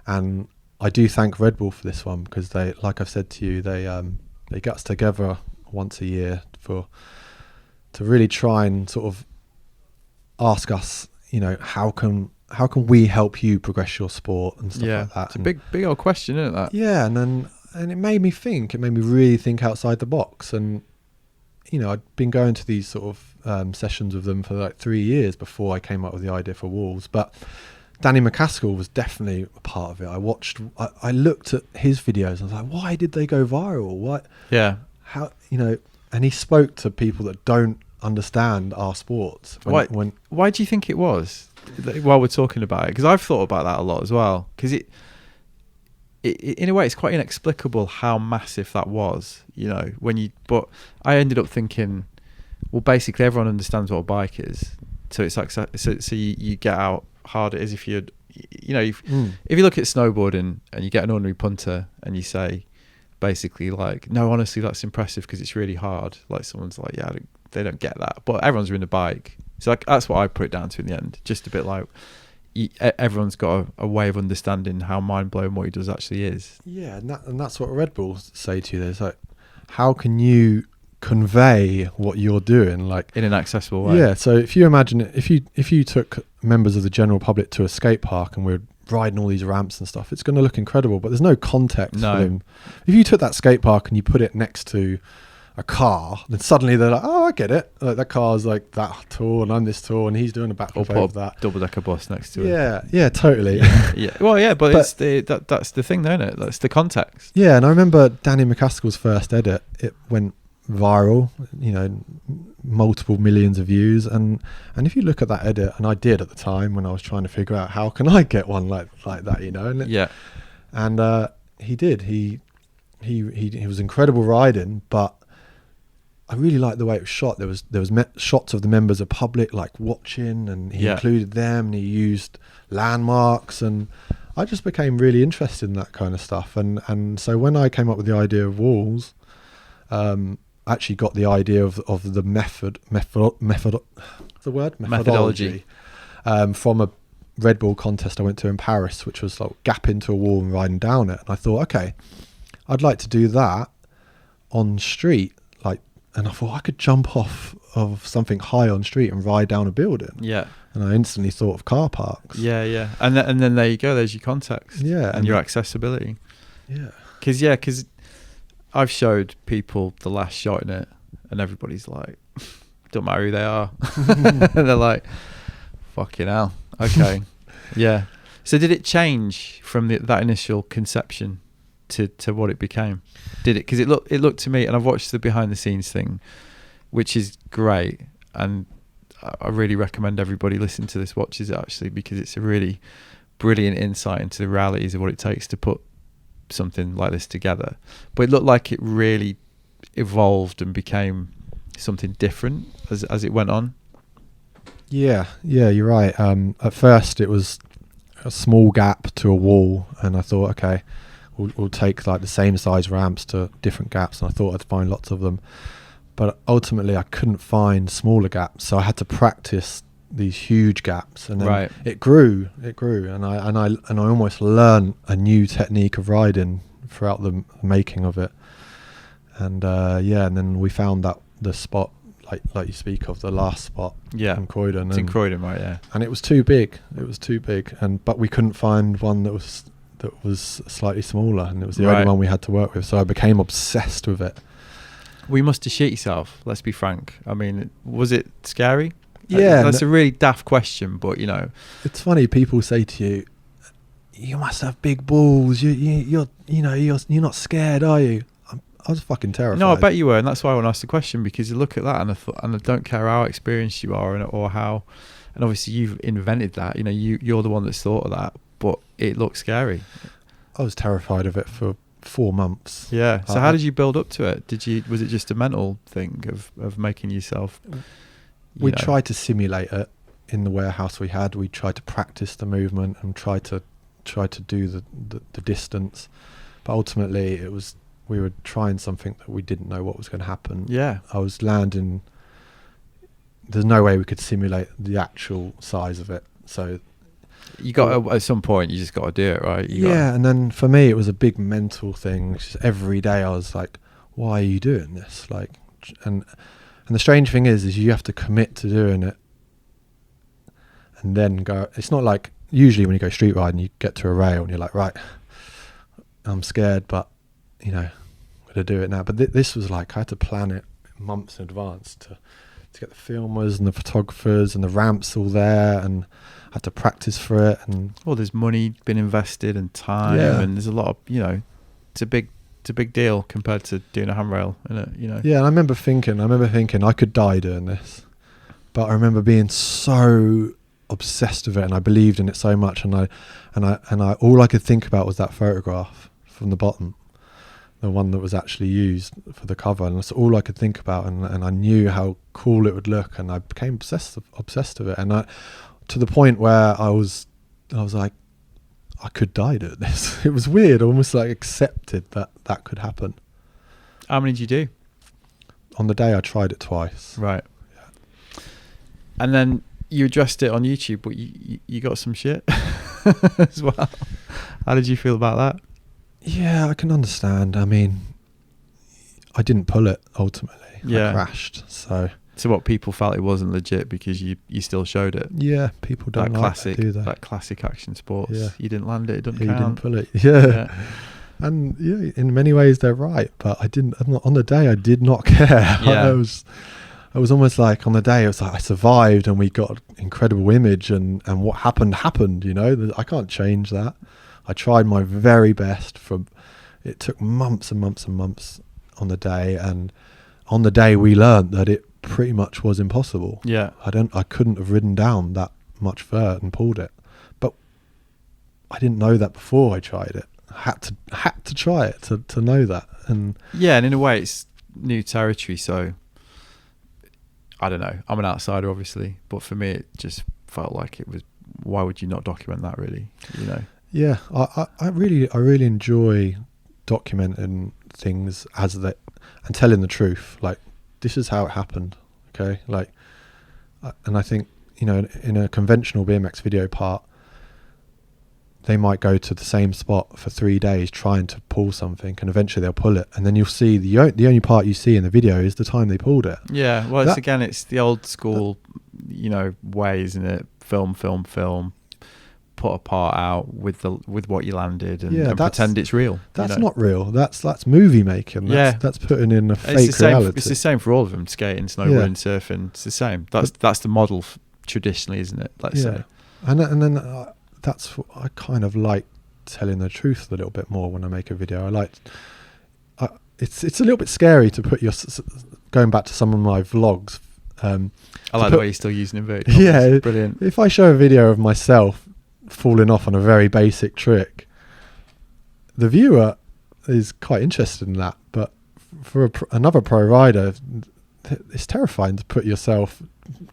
And I do thank Red Bull for this one, because they, like I've said to you, they get us together once a year to really try and sort of ask us, you know, how can we help you progress your sport and stuff like that. It's a big old question, isn't it, that? Yeah, and it made me really think outside the box. And you know, I'd been going to these sort of sessions with them for like 3 years before I came up with the idea for Walls. But Danny McCaskill was definitely a part of it. I looked at his videos and I was like, why did they go viral? What? Yeah. How, you know, and he spoke to people that don't understand our sports. Why do you think it was, while we're talking about it? Because I've thought about that a lot as well. Because it in a way, it's quite inexplicable how massive that was, you know, but I ended up thinking, well, basically everyone understands what a bike is. So it's like, so you get how hard it is if you know, if you look at snowboarding and you get an ordinary punter and you say, basically, like, no, honestly, that's impressive because it's really hard. Like, someone's like, yeah, they don't get that. But everyone's ridden a bike. So like, that's what I put it down to in the end. Just a bit like, everyone's got a way of understanding how mind-blowing what he does actually is. Yeah, and that's what Red Bull say to you. There's like, how can you convey what you're doing, like, in an accessible way? Yeah, so if you imagine it, if you took members of the general public to a skate park and we're riding all these ramps and stuff, it's going to look incredible, but there's no context for them. If you took that skate park and you put it next to a car, then suddenly they're like, oh, I get it, like, that car's like that tall and I'm this tall and he's doing a backflip over that. Double-decker bus next to it. Yeah, totally. Yeah, well, yeah, but it's that's the thing, though, isn't it? That's the context. Yeah, and I remember Danny McCaskill's first edit, it went viral, you know, multiple millions of views, and if you look at that edit, and I did at the time when I was trying to figure out how can I get one like that, you know, and he did. He was incredible riding, but I really liked the way it was shot. There was shots of the members of public like watching, and he included them, and he used landmarks, and I just became really interested in that kind of stuff. And so when I came up with the idea of Walls, I actually got the idea of the methodology from a Red Bull contest I went to in Paris, which was like gap into a wall and riding down it. And I thought, okay, I'd like to do that on street, like, and I thought I could jump off of something high on street and ride down a building. Yeah. And I instantly thought of car parks. Yeah. And then there you go. There's your context. Yeah. And your accessibility. Yeah. Because I've showed people the last shot in it, and everybody's like, don't matter who they are. And they're like, fucking hell. Okay. Yeah. So did it change from that initial conception to what it became? Did it? Because it looked to me, and I've watched the behind the scenes thing, which is great, and I really recommend everybody listen to this, watches it actually, because it's a really brilliant insight into the realities of what it takes to put something like this together. But it looked like it really evolved and became something different as it went on. Yeah, you're right. At first it was a small gap to a wall, and I thought, okay, we'll take like the same size ramps to different gaps, and I thought I'd find lots of them, but ultimately I couldn't find smaller gaps, so I had to practice these huge gaps, and then it grew, and I almost learned a new technique of riding throughout the making of it. And and then we found that the spot, like you speak of, the last spot in Croydon. It's in Croydon, right? Yeah. And it was too big. But we couldn't find one that was slightly smaller, and it was the only one we had to work with. So I became obsessed with it. Well, you must have shit yourself. Let's be frank. I mean, was it scary? Yeah, that's a really daft question, but you know, it's funny. People say to you, "You must have big balls. You're not scared, are you?" I was fucking terrified. No, I bet you were, and that's why I want to ask the question, because you look at that and I thought, and I don't care how experienced you are or how, and obviously you've invented that. You know, you're the one that's thought of that, but it looks scary. I was terrified of it for 4 months. Yeah. So how did you build up to it? Was it just a mental thing of making yourself? We tried to simulate it in the warehouse we had. We tried to practice the movement and try to do the distance, but ultimately we were trying something that we didn't know what was going to happen. Yeah. I was landing. There's no way we could simulate the actual size of it. So you got at some point you just got to do it, right? And then for me it was a big mental thing. Just every day I was like, why are you doing this? Like, and the strange thing is you have to commit to doing it and then go. It's not like usually when you go street riding you get to a rail and you're like, right, I'm scared, but I'm gonna do it now. But this was like I had to plan it months in advance to get the filmers and the photographers and the ramps all there, and I had to practice for it. And there's money been invested and time, and there's a lot of it's a big deal compared to doing a handrail, isn't it? Yeah, and I remember thinking I could die doing this, but I remember being so obsessed with it, and I believed in it so much, and I all I could think about was that photograph from the bottom, the one that was actually used for the cover, and that's all I could think about, and I knew how cool it would look, and I became obsessed with it, and to the point where I was like, I could die doing this. It was weird, almost like accepted that could happen. How many did you do? On the day I tried it twice. Right. Yeah. And then you addressed it on YouTube, but you got some shit as well. How did you feel about that? Yeah, I can understand. I mean, I didn't pull it ultimately. Yeah. I crashed. So what, people felt it wasn't legit because you still showed it? Yeah, people don't do that. That classic action sports. Yeah. You didn't land it. It doesn't count. You didn't pull it. Yeah. And in many ways they're right, but I didn't. On the day, I did not care. Yeah. I was almost like on the day, it was like I survived and we got an incredible image, and what happened. I can't change that. I tried my very best. It took months and months and months on the day, and on the day we learned that it pretty much was impossible. Yeah. I couldn't have ridden down that much vert and pulled it, but I didn't know that before I tried it. I had to try it to know that. And in a way it's new territory, so I don't know, I'm an outsider obviously, but for me it just felt like it was, why would you not document that, really? Yeah, I really enjoy documenting things and telling the truth. Like, this is how it happened. Okay, like, and I think in a conventional BMX video part, they might go to the same spot for 3 days trying to pull something, and eventually they'll pull it, and then you'll see the only part you see in the video is the time they pulled it. Yeah, well, it's the old school, way, isn't it? Film. Put a part out with what you landed and pretend it's real. That's not real. That's movie making. That's putting in a fake reality. It's the same for all of them: skating, snowboarding, surfing. It's the same. That's the model traditionally, isn't it? Let's say. And then that's what I kind of like, telling the truth a little bit more when I make a video. It's a little bit scary to put going back to some of my vlogs. I like the way you're still using inverted. Yeah, brilliant. If I show a video of myself falling off on a very basic trick, the viewer is quite interested in that, but for another pro rider, it's terrifying to put yourself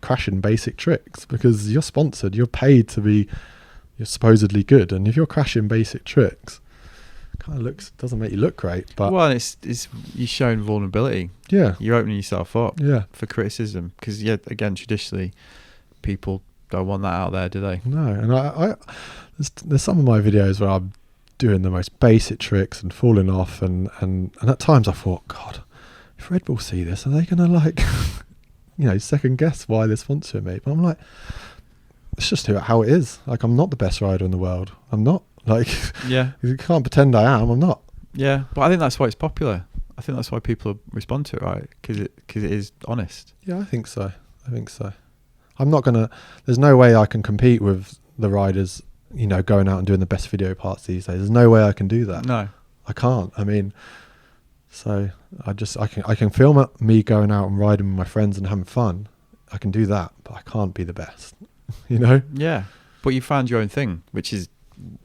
crashing basic tricks, because you're sponsored, you're paid to be, you're supposedly good, and if you're crashing basic tricks, kind of doesn't make you look great. But it's you're showing vulnerability. Yeah, you're opening yourself up. Yeah, for criticism, because again, traditionally people don't want that out there, do they? No. And there's some of my videos where I'm doing the most basic tricks and falling off, and at times I thought, God, if Red Bull see this, are they gonna second guess why they're sponsoring me? But I'm like, it's just how it is. Like, I'm not the best rider in the world. I'm not. Like, you can't pretend I am. I'm not. Yeah, but I think that's why it's popular. I think that's why people respond to it, right? Because it is honest. Yeah, I think so. I'm not gonna. There's no way I can compete with the riders, going out and doing the best video parts these days. There's no way I can do that. No, I can't. I mean, so I can film me going out and riding with my friends and having fun. I can do that, but I can't be the best. Yeah, but you found your own thing, which is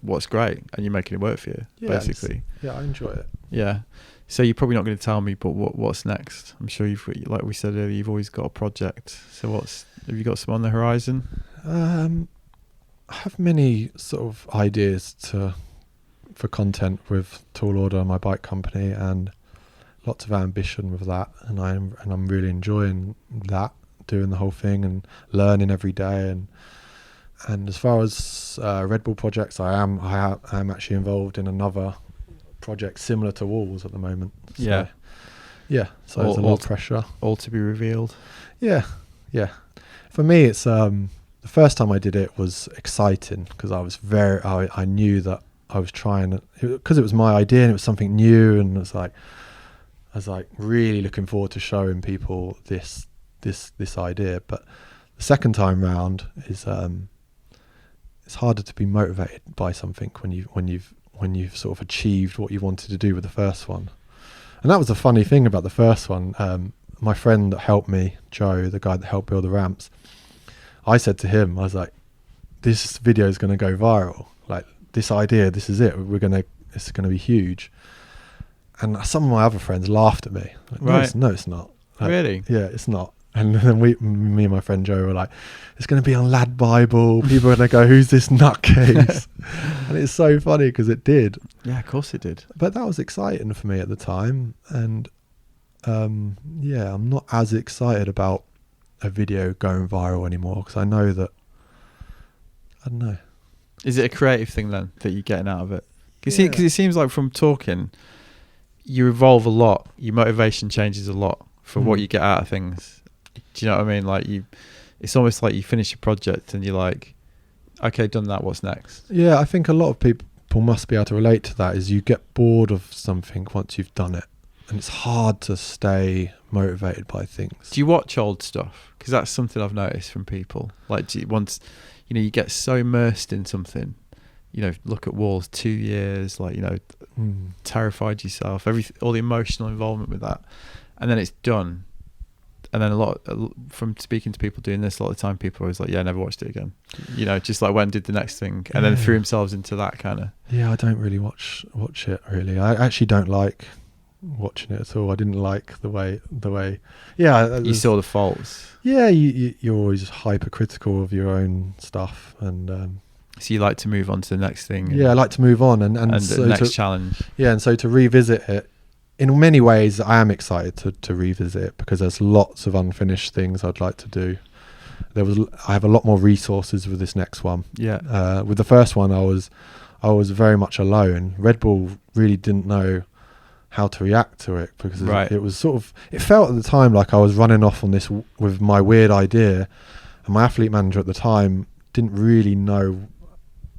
what's great, and you're making it work for you, basically. Yeah, I enjoy it. Yeah. So you're probably not going to tell me, but what's next? I'm sure like we said earlier, you've always got a project. So have you got some on the horizon? I have many sort of ideas for content with Tall Order, my bike company, and lots of ambition with that, and I'm really enjoying that, doing the whole thing and learning every day. And as far as Red Bull projects, I am actually involved in another project similar to Walls at the moment. So, so there's a lot of pressure. All to be revealed. Yeah. For me, it's the first time I did it was exciting because I knew that I was trying, because it was my idea and it was something new, and I was like really looking forward to showing people this idea. But the second time round is it's harder to be motivated by something when you've sort of achieved what you wanted to do with the first one. And that was the funny thing about the first one. My friend that helped me, Joe, the guy that helped build the ramps, I said to him, I was like, this video is going to go viral. Like, this idea, this is it. It's going to be huge. And some of my other friends laughed at me. Like, right. No, it's not. Like, really? Yeah, it's not. And then me and my friend Joe were like, it's going to be on Lad Bible. People are going to go, who's this nutcase? And it's so funny because it did. Yeah, of course it did. But that was exciting for me at the time. And I'm not as excited about a video going viral anymore because I know that, I don't know. Is it a creative thing then that you're getting out of it? Because it seems like from talking, you evolve a lot. Your motivation changes a lot for what you get out of things. Do you know what I mean? Like it's almost like you finish a project and you're like, okay, done that. What's next? Yeah, I think a lot of people must be able to relate to that. Is you get bored of something once you've done it, and it's hard to stay motivated by things. Do you watch old stuff? Because that's something I've noticed from people. Like once, you get so immersed in something. Look at Walls, 2 years. Like terrified yourself. All the emotional involvement with that, and then it's done. And then from speaking to people doing this, a lot of the time people are always like, yeah, I never watched it again. Just like went and did the next thing and then threw themselves into that kind of. Yeah, I don't really watch it really. I actually don't like watching it at all. I didn't like the way. Yeah, you saw the faults. Yeah, you're always hypercritical of your own stuff, and so you like to move on to the next thing. Yeah, I like to move on and so the next challenge. Yeah, and so to revisit it. In many ways, I am excited to revisit it because there's lots of unfinished things I'd like to do. I have a lot more resources with this next one. Yeah. With the first one, I was very much alone. Red Bull really didn't know how to react to it because it was it felt at the time like I was running off on this with my weird idea, and my athlete manager at the time didn't really know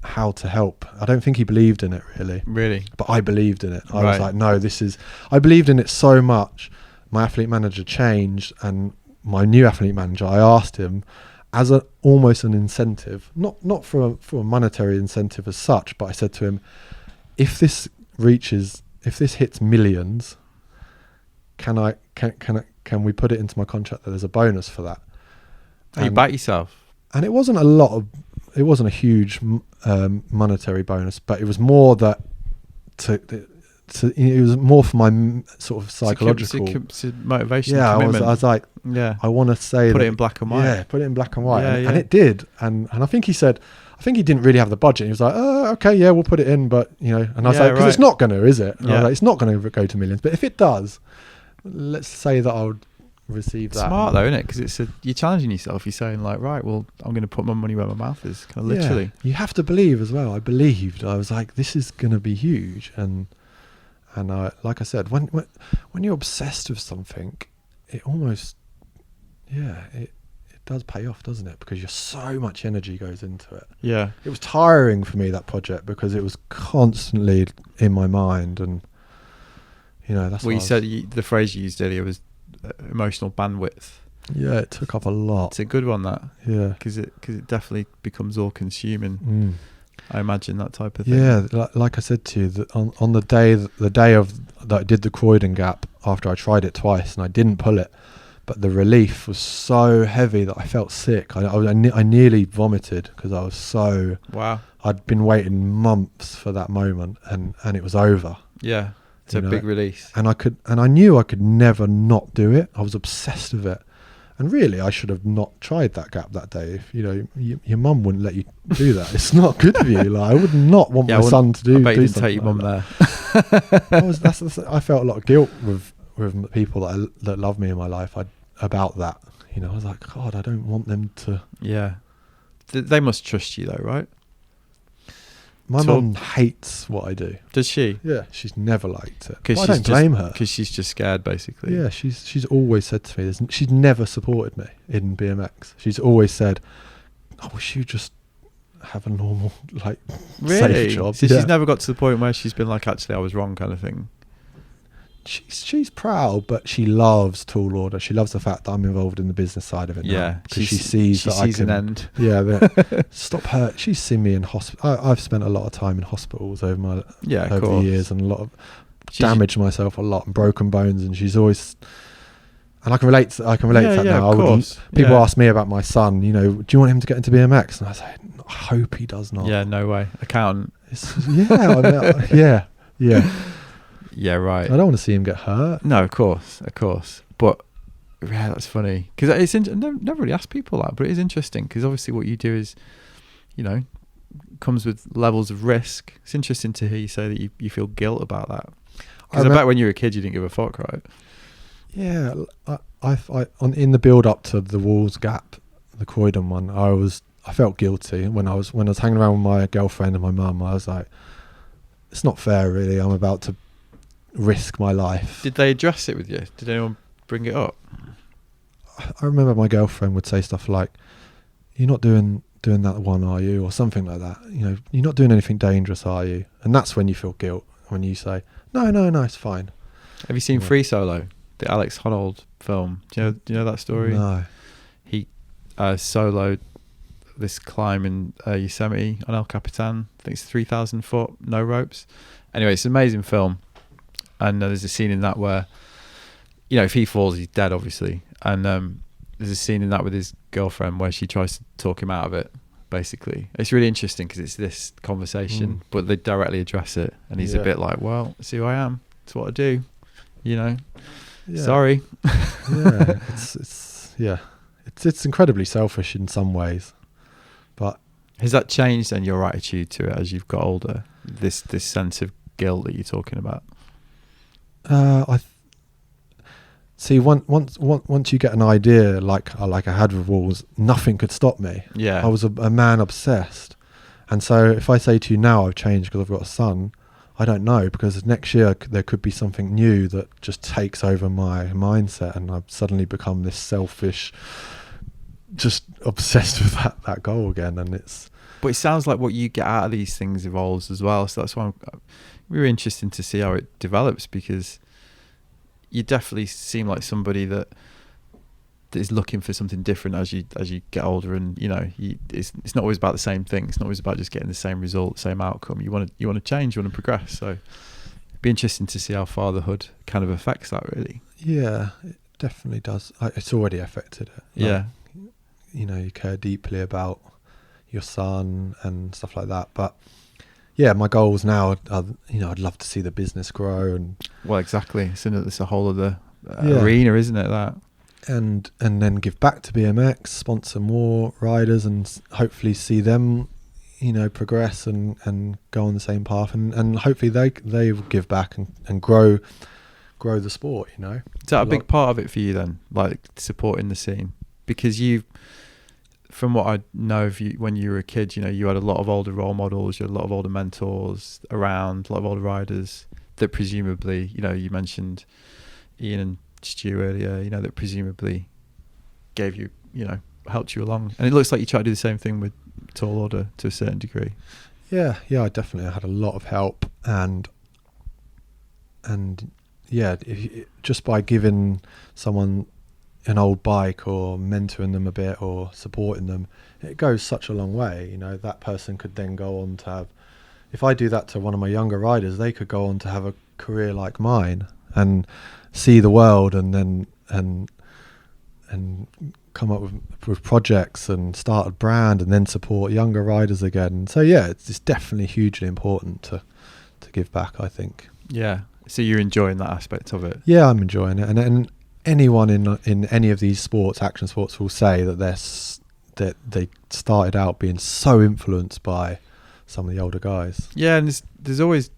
how to help. I don't think he believed in it really, but I believed in it. I was like, no, I believed in it so much. My athlete manager changed, and my new athlete manager, I asked him as almost an incentive, not for a monetary incentive as such, but I said to him, if this hits millions, can we put it into my contract that there's a bonus for that? And you back yourself. And it wasn't a huge monetary bonus, but it was more that it was more for my sort of psychological motivation. Yeah, I was like, I want to say put it in black and white. Yeah, put it in black and white, and it did. And I think he didn't really have the budget. He was like, oh, okay, yeah, we'll put it in, but and I was like, because it's not going to, is it? And I was like, it's not going to go to millions, but if it does, let's say that I would receive that. Smart though, isn't it? Because you're challenging yourself. You're saying like, right, well, I'm going to put my money where my mouth is, kind of literally. Yeah, you have to believe as well. I believed. I was like, this is going to be huge, and like I said, when you're obsessed with something, it almost, it does pay off, doesn't it? Because so much energy goes into it. Yeah, it was tiring for me, that project, because it was constantly in my mind, and that's what you said. The phrase you used earlier was emotional bandwidth. Yeah, it took up a lot. It's a good one, that. Yeah, because it definitely becomes all consuming. I imagine that type of thing. Yeah, like I said to you, that on the day of that I did the Croydon gap, after I tried it twice and I didn't pull it, but the relief was so heavy that I felt sick. I nearly vomited because I was so... Wow. I'd been waiting months for that moment, and it was over. Yeah, it's a big release. And I knew I could never not do it. I was obsessed with it. And really, I should have not tried that gap that day. If your mum wouldn't let you do that, it's not good for you. Like, I would not want my son to do. I bet you didn't something take your mum there. I felt a lot of guilt with people that love me in my life about that. I was like, God, I don't want them to. Yeah, they must trust you though, right? My mum hates what I do. Does she? Yeah, she's never liked it. Because I don't blame her. Because she's just scared, basically. Yeah, she's always said to me, she's never supported me in BMX. She's always said, I wish you just have a normal, like, safe job. So she's never got to the point where she's been like, actually, I was wrong, kind of thing. She's proud, but she loves tall order. She loves the fact that I'm involved in the business side of it. Yeah, because she sees that I can. An end. Yeah, stop her. She's seen me in hospital. I've spent a lot of time in hospitals over the years, and damaged myself a lot and broken bones. And she's always, and I can relate to that now. People ask me about my son. Do you want him to get into BMX? And I say, I hope he does not. Yeah, no way. Accountant. Yeah. Yeah, right. I don't want to see him get hurt. No, of course. But yeah, that's funny because I never really asked people that, but it is interesting because obviously what you do is, comes with levels of risk. It's interesting to hear you say that you feel guilt about that. Because I bet when you were a kid you didn't give a fuck, right? Yeah, in the build up to the Walls Gap, the Croydon one, I felt guilty when I was hanging around with my girlfriend and my mum. I was like, it's not fair, really. I'm about to risk my life. Did they address it with you? Did anyone bring it up? I remember my girlfriend would say stuff like, "You're not doing that one, are you?" Or something like that. You're not doing anything dangerous, are you? And that's when you feel guilt, when you say, no, it's fine. Have you seen Free Solo, the Alex Honnold film? Do you know that story? No. He soloed this climb in Yosemite on El Capitan. I think it's 3,000 foot, no ropes. Anyway, it's an amazing film. And there's a scene in that where, if he falls, he's dead, obviously. And there's a scene in that with his girlfriend where she tries to talk him out of it, basically. It's really interesting because it's this conversation, but they directly address it. And he's a bit like, well, it's who I am. It's what I do, Sorry. Yeah, it's incredibly selfish in some ways. But has that changed then your attitude to it as you've got older? This sense of guilt that you're talking about? I see. Once you get an idea, like I had with Walls, nothing could stop me. Yeah, I was a man obsessed, and so if I say to you now I've changed because I've got a son, I don't know, because next year there could be something new that just takes over my mindset, and I've suddenly become this selfish, just obsessed with that goal again, and it's. But it sounds like what you get out of these things evolves as well. So that's why really interesting to see how it develops, because you definitely seem like somebody that is looking for something different as you get older, and it's not always about the same thing. It's not always about just getting the same result, same outcome. You want to change, you want to progress. So it'd be interesting to see how fatherhood kind of affects that, really. Yeah, it definitely does. It's already affected it. Yeah, you care deeply about your son and stuff like that, but yeah, my goals now are, I'd love to see the business grow, and well, exactly. It's a whole other arena, isn't it? That and then give back to BMX, sponsor more riders, and hopefully see them, progress and go on the same path, and hopefully they will give back and grow the sport. Is that a big part of it for you then, like supporting the scene? Because from what I know of you, when you were a kid, you had a lot of older role models, you had a lot of older mentors around, a lot of older riders that presumably, you mentioned Ian and Stu earlier, that presumably gave you, helped you along. And it looks like you try to do the same thing with tall order to a certain degree. Yeah, I definitely had a lot of help, and yeah, just by giving someone an old bike or mentoring them a bit or supporting them, it goes such a long way. That person could then go on to have, if I do that to one of my younger riders, they could go on to have a career like mine and see the world, and come up with projects and start a brand and then support younger riders again. So yeah, it's definitely hugely important to give back, I think. Yeah. So you're enjoying that aspect of it? Yeah, I'm enjoying it. And anyone in any of these sports, action sports, will say that that they started out being so influenced by some of the older guys. Yeah, and there's always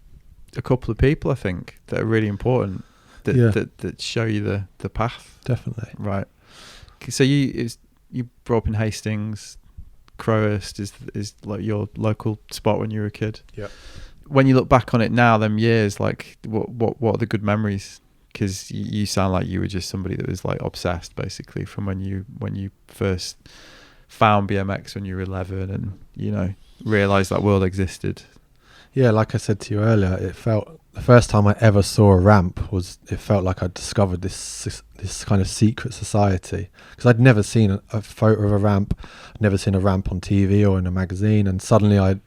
a couple of people, I think, that are really important that show you the path. Definitely. Right. So you grew up in Hastings. Crowhurst is like your local spot when you were a kid. Yeah. When you look back on it now, them years, like what are the good memories? Because you sound like you were just somebody that was like obsessed, basically, from when you first found BMX when you were 11, and realized that world existed. Yeah, like I said to you earlier, it felt the first time I ever saw a ramp it felt like I'd discovered this kind of secret society, because I'd never seen a photo of a ramp. I'd never seen a ramp on TV or in a magazine, and suddenly I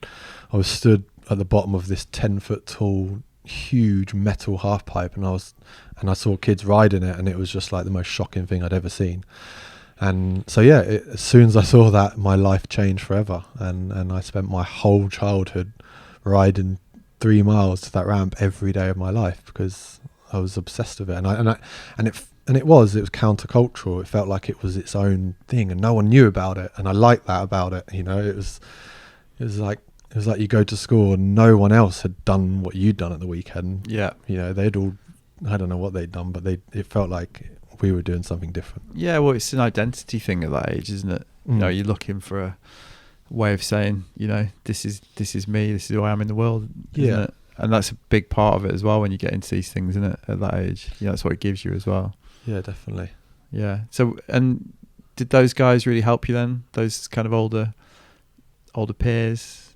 was stood at the bottom of this 10-foot tall huge metal half pipe, and I saw kids riding it, and it was just like the most shocking thing I'd ever seen. And so yeah, as soon as I saw that, my life changed forever, and I spent my whole childhood riding 3 miles to that ramp every day of my life because I was obsessed with it. And it was countercultural. It felt like it was its own thing, and no one knew about it. And I liked that about it. It was like you go to school and no one else had done what you'd done at the weekend. Yeah. They'd all, I don't know what they'd done, but it felt like we were doing something different. Yeah, well, it's an identity thing at that age, isn't it? You're looking for a way of saying, this is me, this is who I am in the world, isn't it? And that's a big part of it as well when you get into these things, isn't it, at that age? That's what it gives you as well. Yeah, definitely. Yeah. So, and did those guys really help you then? Those kind of older peers,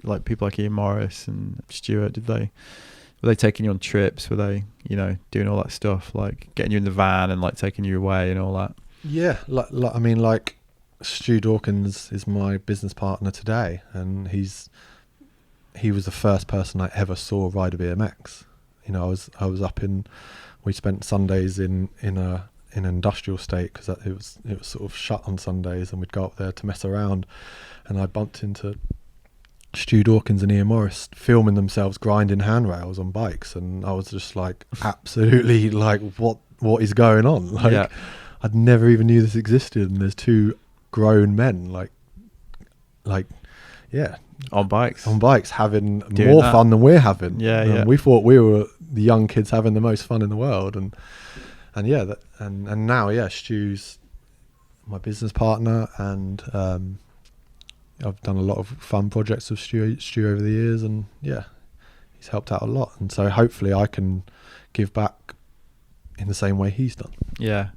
like people like Ian Morris and Stuart, were they taking you on trips? Were they, doing all that stuff, like getting you in the van and like taking you away and all that? Yeah, like Stu Dawkins is my business partner today, and he was the first person I ever saw ride a BMX. I was up in. We spent Sundays in an industrial state because it was sort of shut on Sundays, and we'd go up there to mess around, and I bumped into Stu Dawkins and Ian Morris filming themselves grinding handrails on bikes, and I was just like absolutely like what is going on? Like I'd never even knew this existed, and there's two grown men like on bikes having doing more that. Fun than we're having. We thought we were the young kids having the most fun in the world, and now Stu's my business partner, and I've done a lot of fun projects with Stu over the years, and he's helped out a lot, and so hopefully I can give back in the same way he's done. Yeah.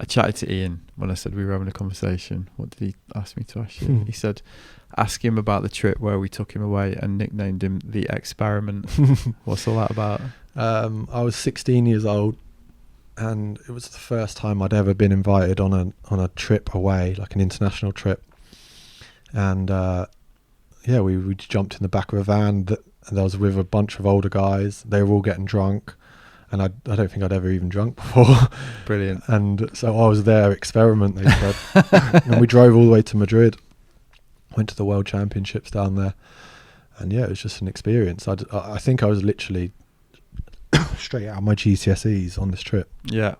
I chatted to Ian when I said we were having a conversation. What did he ask me to ask you? He said, ask him about the trip where we took him away and nicknamed him The Experiment. What's all that about? I was 16 years old, and it was the first time I'd ever been invited on a trip away, like an international trip. And we jumped in the back of a van and I was with a bunch of older guys. They were all getting drunk, and I don't think I'd ever even drunk before. Brilliant. And so I was their experiment, they said. And we drove all the way to Madrid, went to the World Championships down there, and it was just an experience. I think I was literally straight out of my GCSEs on this trip. Yeah.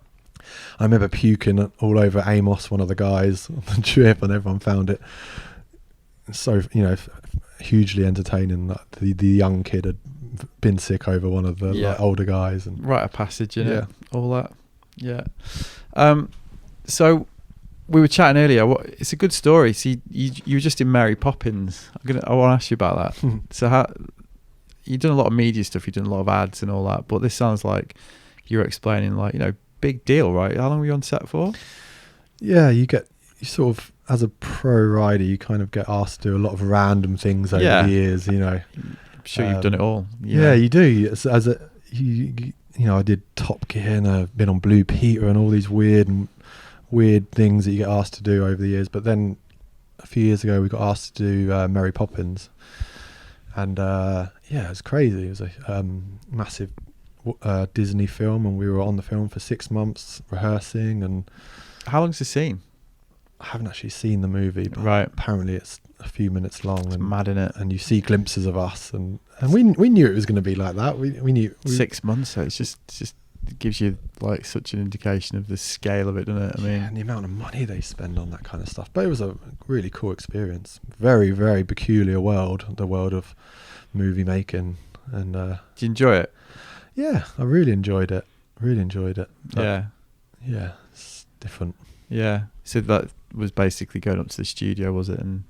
I remember puking all over Amos, one of the guys on the trip, and everyone found it so hugely entertaining that the young kid had been sick over one of the older guys, and rite of passage, it all that. So we were chatting earlier. It's a good story. See, you were just in Mary Poppins. I want to ask you about that. So you've done a lot of media stuff, you've done a lot of ads and all that, but this sounds like you're explaining, like, big deal, right? How long were you on set for? You sort of, as a pro rider, you kind of get asked to do a lot of random things over the years, I'm sure you've done it all. You do. I did Top Gear, and I've been on Blue Peter and all these weird things that you get asked to do over the years. But then a few years ago, we got asked to do Mary Poppins, and it was crazy. It was a massive Disney film, and we were on the film for 6 months rehearsing, and How long's the scene? I haven't actually seen the movie, but Right. apparently it's a few minutes long. It's and mad, innit? And you see glimpses of us, and we knew it was going to be like that. We knew 6 months, so it's just it gives you like such an indication of the scale of it, doesn't it? I mean, and the amount of money they spend on that kind of stuff. But it was a really cool experience. Very, very peculiar world, the world of movie making. And did you enjoy it? yeah, I really enjoyed it. But Yeah, it's different. yeah. So that was basically going up to the studio, was it, and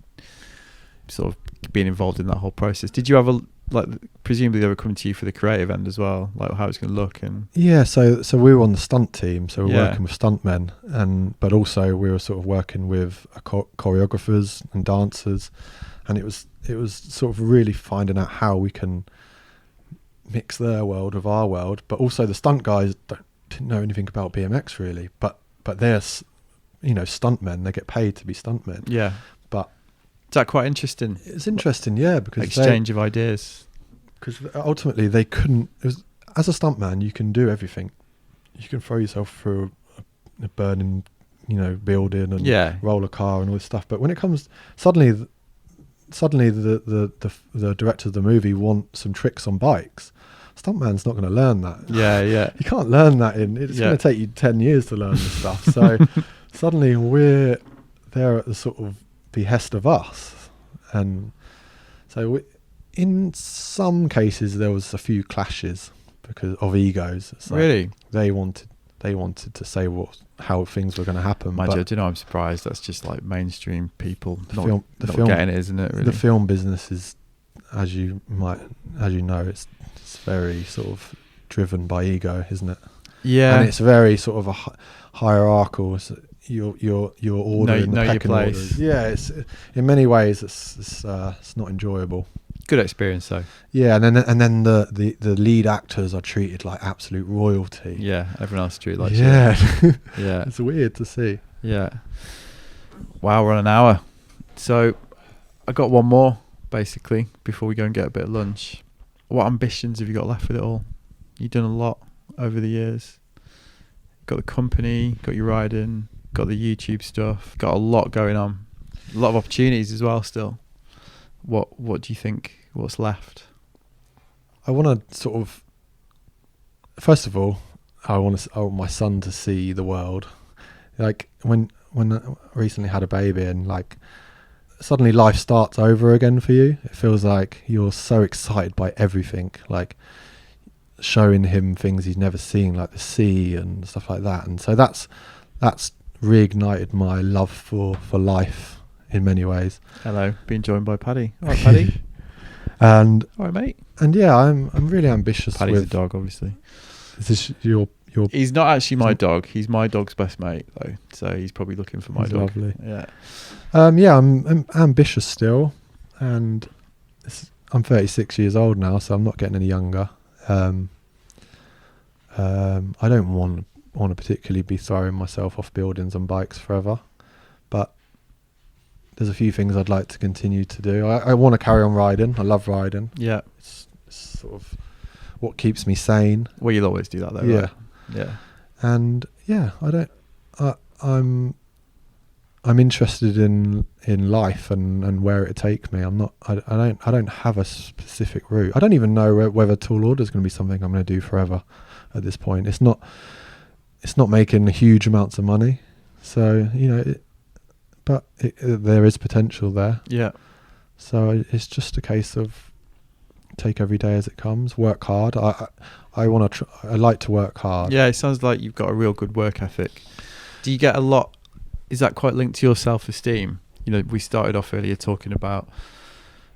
sort of being involved in that whole process. Did you have presumably they were coming to you for the creative end as well, like how it's going to look? And Yeah, so we were on the stunt team, so we were Yeah. working with stuntmen, but also we were sort of working with choreographers and dancers, and it was sort of really finding out how we can mix their world with our world. But also the stunt guys didn't know anything about BMX really, but they're stuntmen, they get paid to be stuntmen. yeah, But is that quite interesting? it's interesting, yeah, because Exchange of ideas. because ultimately they couldn't. As a stuntman, you can do everything. You can throw yourself through a burning, building and Yeah, roll a car and all this stuff. But when it comes, suddenly the director of the movie want some tricks on bikes. Stuntman's not going to learn that. yeah, yeah. You can't learn that it's going to take you 10 years to learn this stuff. So suddenly we're there at the sort of behest of us. And so in some cases there was a few clashes because of egos. It's like Really? they wanted to say how things were going to happen. Mind but you, I don't know, I'm surprised. That's just like mainstream people The not film- getting it, isn't it? Really? the film business is, as you know, it's very sort of driven by ego, isn't it? Yeah, And it's very sort of a hierarchical. So your order in the know your pecking place. orders. Yeah, it's in many ways it's not enjoyable. good experience though. Yeah, and then the lead actors are treated like absolute royalty. Yeah, everyone else treated like yeah, shit. Yeah, it's weird to see. yeah. Wow, we're on an hour. So I got one more basically before we go and get a bit of lunch. What ambitions have you got left with it all? You've done a lot over the years. Got the company, got your riding, got the YouTube stuff, got a lot going on. A lot of opportunities as well still. What do you think? What's left? I want to sort of, first of all, I want my son to see the world. Like when I recently had a baby and like suddenly life starts over again for you. It feels like you're so excited by everything, like showing him things he's never seen, like the sea and stuff like that. And so that's reignited my love for life in many ways. Hello, being joined by Paddy. All right, Paddy. And All right, mate. and yeah, I'm really ambitious. Paddy's with a dog, obviously. Is this your? He's not actually my dog. He's my dog's best mate, though. So he's probably looking for my He's dog. lovely. Yeah. Yeah, I'm ambitious still, and I'm 36 years old now, so I'm not getting any younger. I don't want to particularly be throwing myself off buildings and bikes forever, but there's a few things I'd like to continue to do. I want to carry on riding. I love riding. Yeah. It's sort of what keeps me sane. Well, you'll always do that, though. Yeah. Right? Yeah. And yeah, I'm interested in life and where it take me. I don't have a specific route. I don't even know whether tall order is going to be something I'm going to do forever. At this point, it's not making huge amounts of money, so but there is potential there. Yeah. So it's just a case of take every day as it comes. Work hard. I like to work hard. Yeah, it sounds like you've got a real good work ethic. Do you get a lot? Is that quite linked to your self-esteem? We started off earlier talking about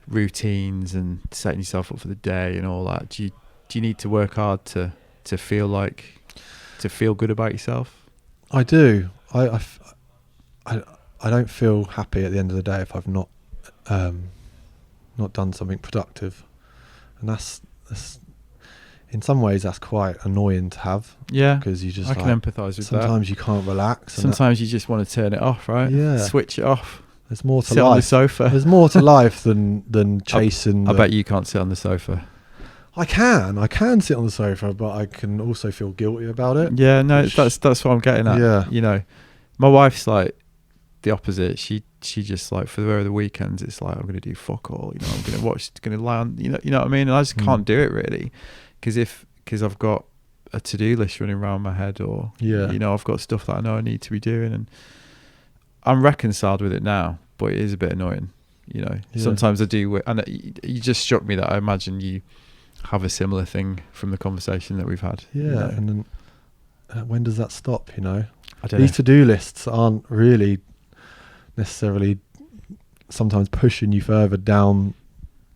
routines and setting yourself up for the day and all that. Do you need to work hard to feel good about yourself? I do. I don't feel happy at the end of the day if I've not done something productive, and that's in some ways that's quite annoying to have. Yeah, because you just I can empathise with that. Sometimes you can't relax. Sometimes you just want to turn it off, right? Yeah, switch it off. There's more to sit life. on the sofa. There's more to life than chasing. I bet you can't sit on the sofa. I can sit on the sofa, but I can also feel guilty about it. Yeah, no, that's what I'm getting at. Yeah. My wife's like the opposite. She just like, for the weekends, it's like, I'm going to do fuck all, I'm going to watch, going to lie on, you know what I mean? And I just can't do it really. Because I've got a to-do list running around my head, or, I've got stuff that I know I need to be doing, and I'm reconciled with it now, but it is a bit annoying, Sometimes I do, and you just struck me that I imagine you have a similar thing from the conversation that we've had. And then when does that stop, I don't These know. to-do lists aren't really necessarily sometimes pushing you further down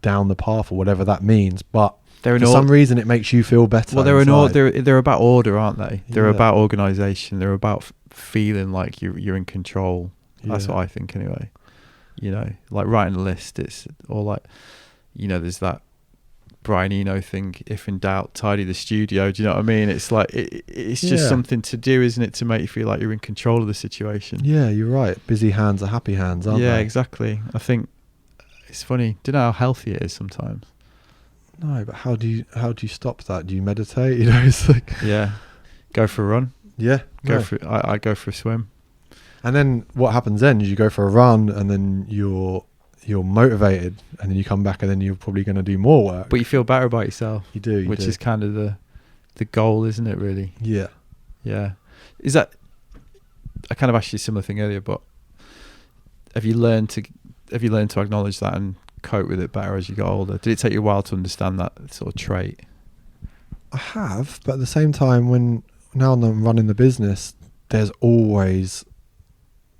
the path, or whatever that means, but for some reason it makes you feel better. Well, they're about order, aren't they? They're about organisation. They're about feeling like you're in control. That's what I think anyway. Like writing a list, it's all like, there's that Brian Eno thing, if in doubt, tidy the studio. Do you know what I mean? It's like it's just something to do, isn't it, to make you feel like you're in control of the situation. Yeah, you're right. Busy hands are happy hands, aren't they? Yeah, exactly. I think it's funny. Do you know how healthy it is sometimes? No, but how do you stop that? Do you meditate? It's like, go for a run. Yeah, I go for a swim. And then what happens then is you go for a run, and then you're motivated, and then you come back, and then you're probably going to do more work. But you feel better about yourself. You do, which is kind of the goal, isn't it? Really. Yeah. Yeah. Is that? I kind of asked you a similar thing earlier, but have you learned to acknowledge that and cope with it better as you get older? Did it take you a while to understand that sort of trait? I have, but at the same time, now I'm running the business, there's always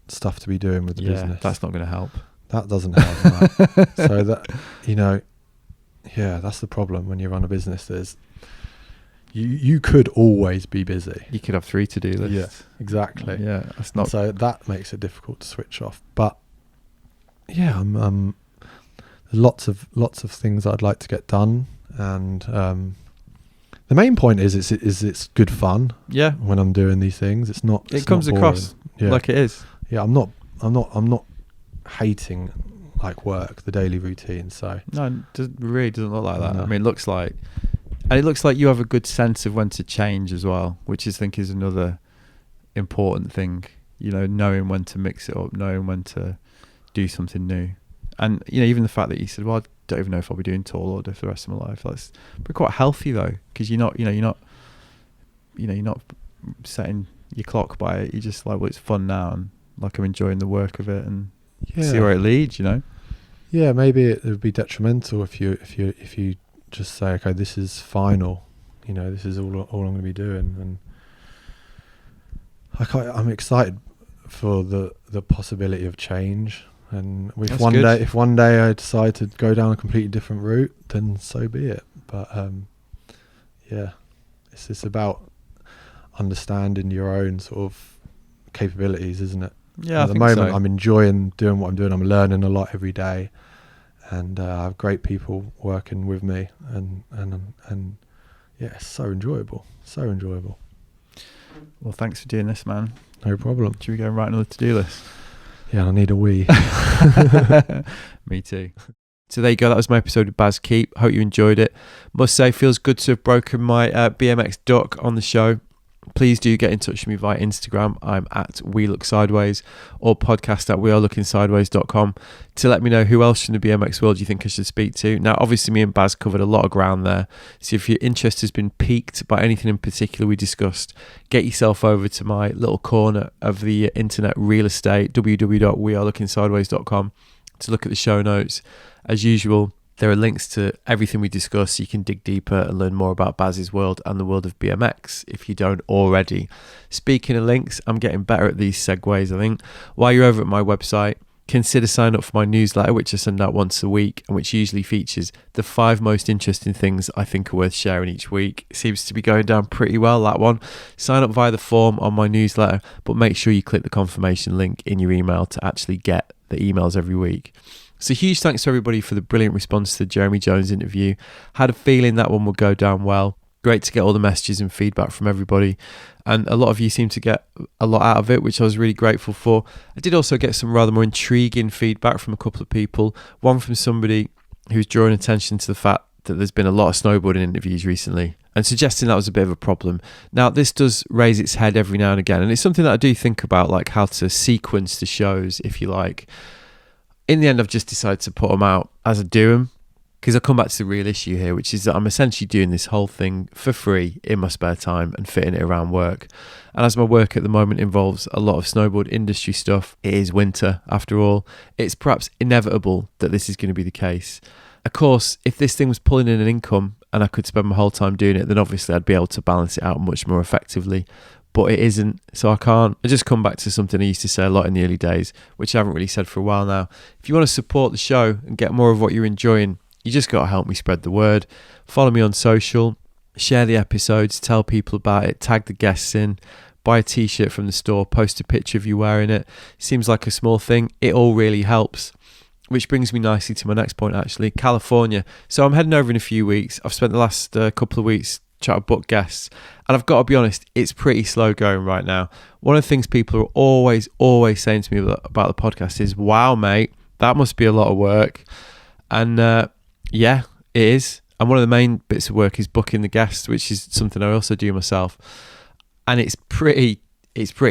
stuff to be doing with the business. That's not going to help. That doesn't help. Right? So that, that's the problem when you run a business. There's you could always be busy. You could have 3 to-do lists. Yeah, exactly. Yeah, that's not. So that makes it difficult to switch off. But I'm lots of things that I'd like to get done, and the main point is it's good fun. Yeah. When I'm doing these things, it's not. It comes across like it is. Yeah, I'm not hating like work, the daily routine. So no, it really doesn't look like that. No. I mean, it looks like you have a good sense of when to change as well, which I think is another important thing. Knowing when to mix it up, knowing when to do something new, and even the fact that you said, "Well, I don't even know if I'll be doing tall order for the rest of my life." That's quite healthy though, because you're not setting your clock by it. You're just like, well, it's fun now, and like I'm enjoying the work of it, and see where it leads. Yeah, maybe it would be detrimental if you just say, okay, this is final. This is all I'm going to be doing, and I'm excited for the possibility of change. And if one day I decide to go down a completely different route, then so be it. But it's about understanding your own sort of capabilities, isn't it? Yeah. At the moment, I'm enjoying doing what I'm doing. I'm learning a lot every day, and I have great people working with me, and it's so enjoyable. So enjoyable. Well, thanks for doing this, man. No problem. Should we go and write another to-do list? Yeah, I need a wee. Me too. So there you go. That was my episode with Bas Keep. Hope you enjoyed it. Must say, feels good to have broken my BMX duck on the show. Please do get in touch with me via Instagram. I'm at We Look Sideways, or podcast at wearelookingsideways.com to let me know who else from the BMX world you think I should speak to. Now, obviously, me and Baz covered a lot of ground there. So if your interest has been piqued by anything in particular we discussed, get yourself over to my little corner of the internet real estate, www.wearelookingsideways.com, to look at the show notes. As usual, there are links to everything we discuss, so you can dig deeper and learn more about Baz's world and the world of BMX if you don't already. Speaking of links, I'm getting better at these segues, I think. While you're over at my website, consider signing up for my newsletter, which I send out once a week, and which usually features the 5 most interesting things I think are worth sharing each week. It seems to be going down pretty well, that one. Sign up via the form on my newsletter, but make sure you click the confirmation link in your email to actually get the emails every week. So huge thanks to everybody for the brilliant response to the Jeremy Jones interview. Had a feeling that one would go down well. Great to get all the messages and feedback from everybody. And a lot of you seem to get a lot out of it, which I was really grateful for. I did also get some rather more intriguing feedback from a couple of people. One from somebody who's drawing attention to the fact that there's been a lot of snowboarding interviews recently. and suggesting that was a bit of a problem. Now, this does raise its head every now and again, and it's something that I do think about, like how to sequence the shows, if you like. In the end, I've just decided to put them out as I do them, because I come back to the real issue here, which is that I'm essentially doing this whole thing for free in my spare time and fitting it around work. And as my work at the moment involves a lot of snowboard industry stuff, it is winter after all. It's perhaps inevitable that this is going to be the case. Of course, if this thing was pulling in an income and I could spend my whole time doing it, then obviously I'd be able to balance it out much more effectively. But it isn't, so I can't. I just come back to something I used to say a lot in the early days, which I haven't really said for a while now. If you want to support the show and get more of what you're enjoying, you just got to help me spread the word. Follow me on social, share the episodes, tell people about it, tag the guests in, buy a t-shirt from the store, post a picture of you wearing it. Seems like a small thing. It all really helps. Which brings me nicely to my next point, actually, California. So I'm heading over in a few weeks. I've spent the last couple of weeks trying to book guests, and I've got to be honest, it's pretty slow going right now. One of the things people are always saying to me about the podcast is, wow, mate, that must be a lot of work. And yeah, it is. And one of the main bits of work is booking the guests, which is something I also do myself. And it's pretty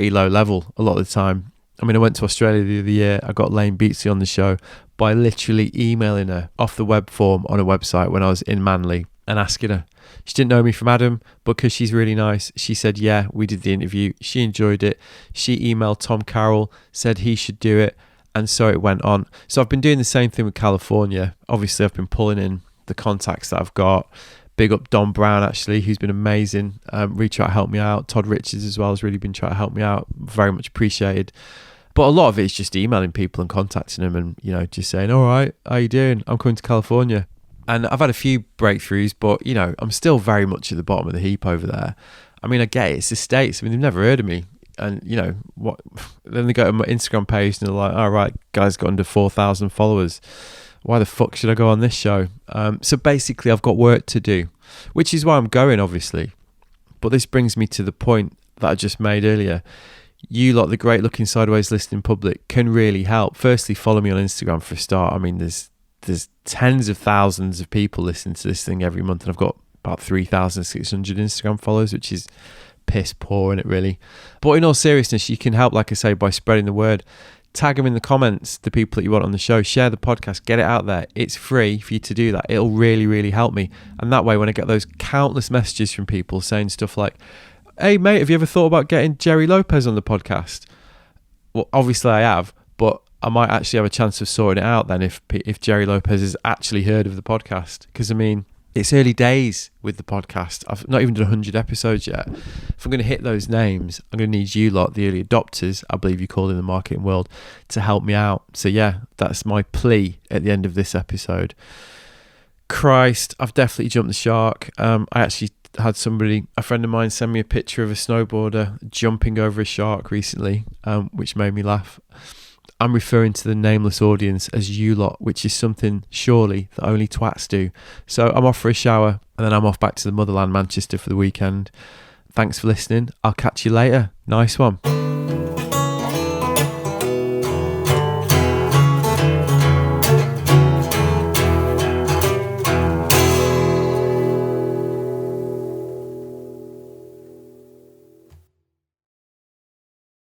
low level a lot of the time. I mean, I went to Australia the other year. I got Lane Beatsley on the show by literally emailing her off the web form on a website when I was in Manly and asking her. She didn't know me from Adam, but because she's really nice, she said, yeah, we did the interview. She enjoyed it. She emailed Tom Carroll, said he should do it. And so it went on. So I've been doing the same thing with California. Obviously, I've been pulling in the contacts that I've got. Big up Don Brown, actually, who's been amazing. Really trying to help me out. Todd Richards as well has really been trying to help me out. Very much appreciated. But a lot of it is just emailing people and contacting them and, you know, just saying, all right, how you doing? I'm coming to California. And I've had a few breakthroughs, but, you know, I'm still very much at the bottom of the heap over there. I mean, I get it. It's the States. I mean, they've never heard of me. And, you know, what? Then they go to my Instagram page and they're like, all right, guy's got under 4,000 followers. Why the fuck should I go on this show? So basically, I've got work to do, which is why I'm going, obviously. But this brings me to the point that I just made earlier. You lot, the great looking sideways listening public, can really help. Firstly, follow me on Instagram for a start. I mean, there's tens of thousands of people listening to this thing every month, and I've got about 3,600 Instagram followers, which is piss poor, isn't it, really? But in all seriousness, you can help, like I say, by spreading the word. Tag them in the comments, the people that you want on the show. Share the podcast, get it out there. It's free for you to do that. It'll really, really help me. And that way, when I get those countless messages from people saying stuff like, hey, mate, have you ever thought about getting Jerry Lopez on the podcast? Well, obviously I have, but I might actually have a chance of sorting it out then if Jerry Lopez has actually heard of the podcast. Because, I mean, it's early days with the podcast. I've not even done 100 episodes yet. If I'm going to hit those names, I'm going to need you lot, the early adopters, I believe you call in the marketing world, to help me out. So, yeah, that's my plea at the end of this episode. Christ, I've definitely jumped the shark. I actually had a friend of mine, send me a picture of a snowboarder jumping over a shark recently, which made me laugh. I'm referring to the nameless audience as you lot, which is something surely that only twats do. So I'm off for a shower and then I'm off back to the motherland, Manchester, for the weekend. Thanks for listening. I'll catch you later. Nice one.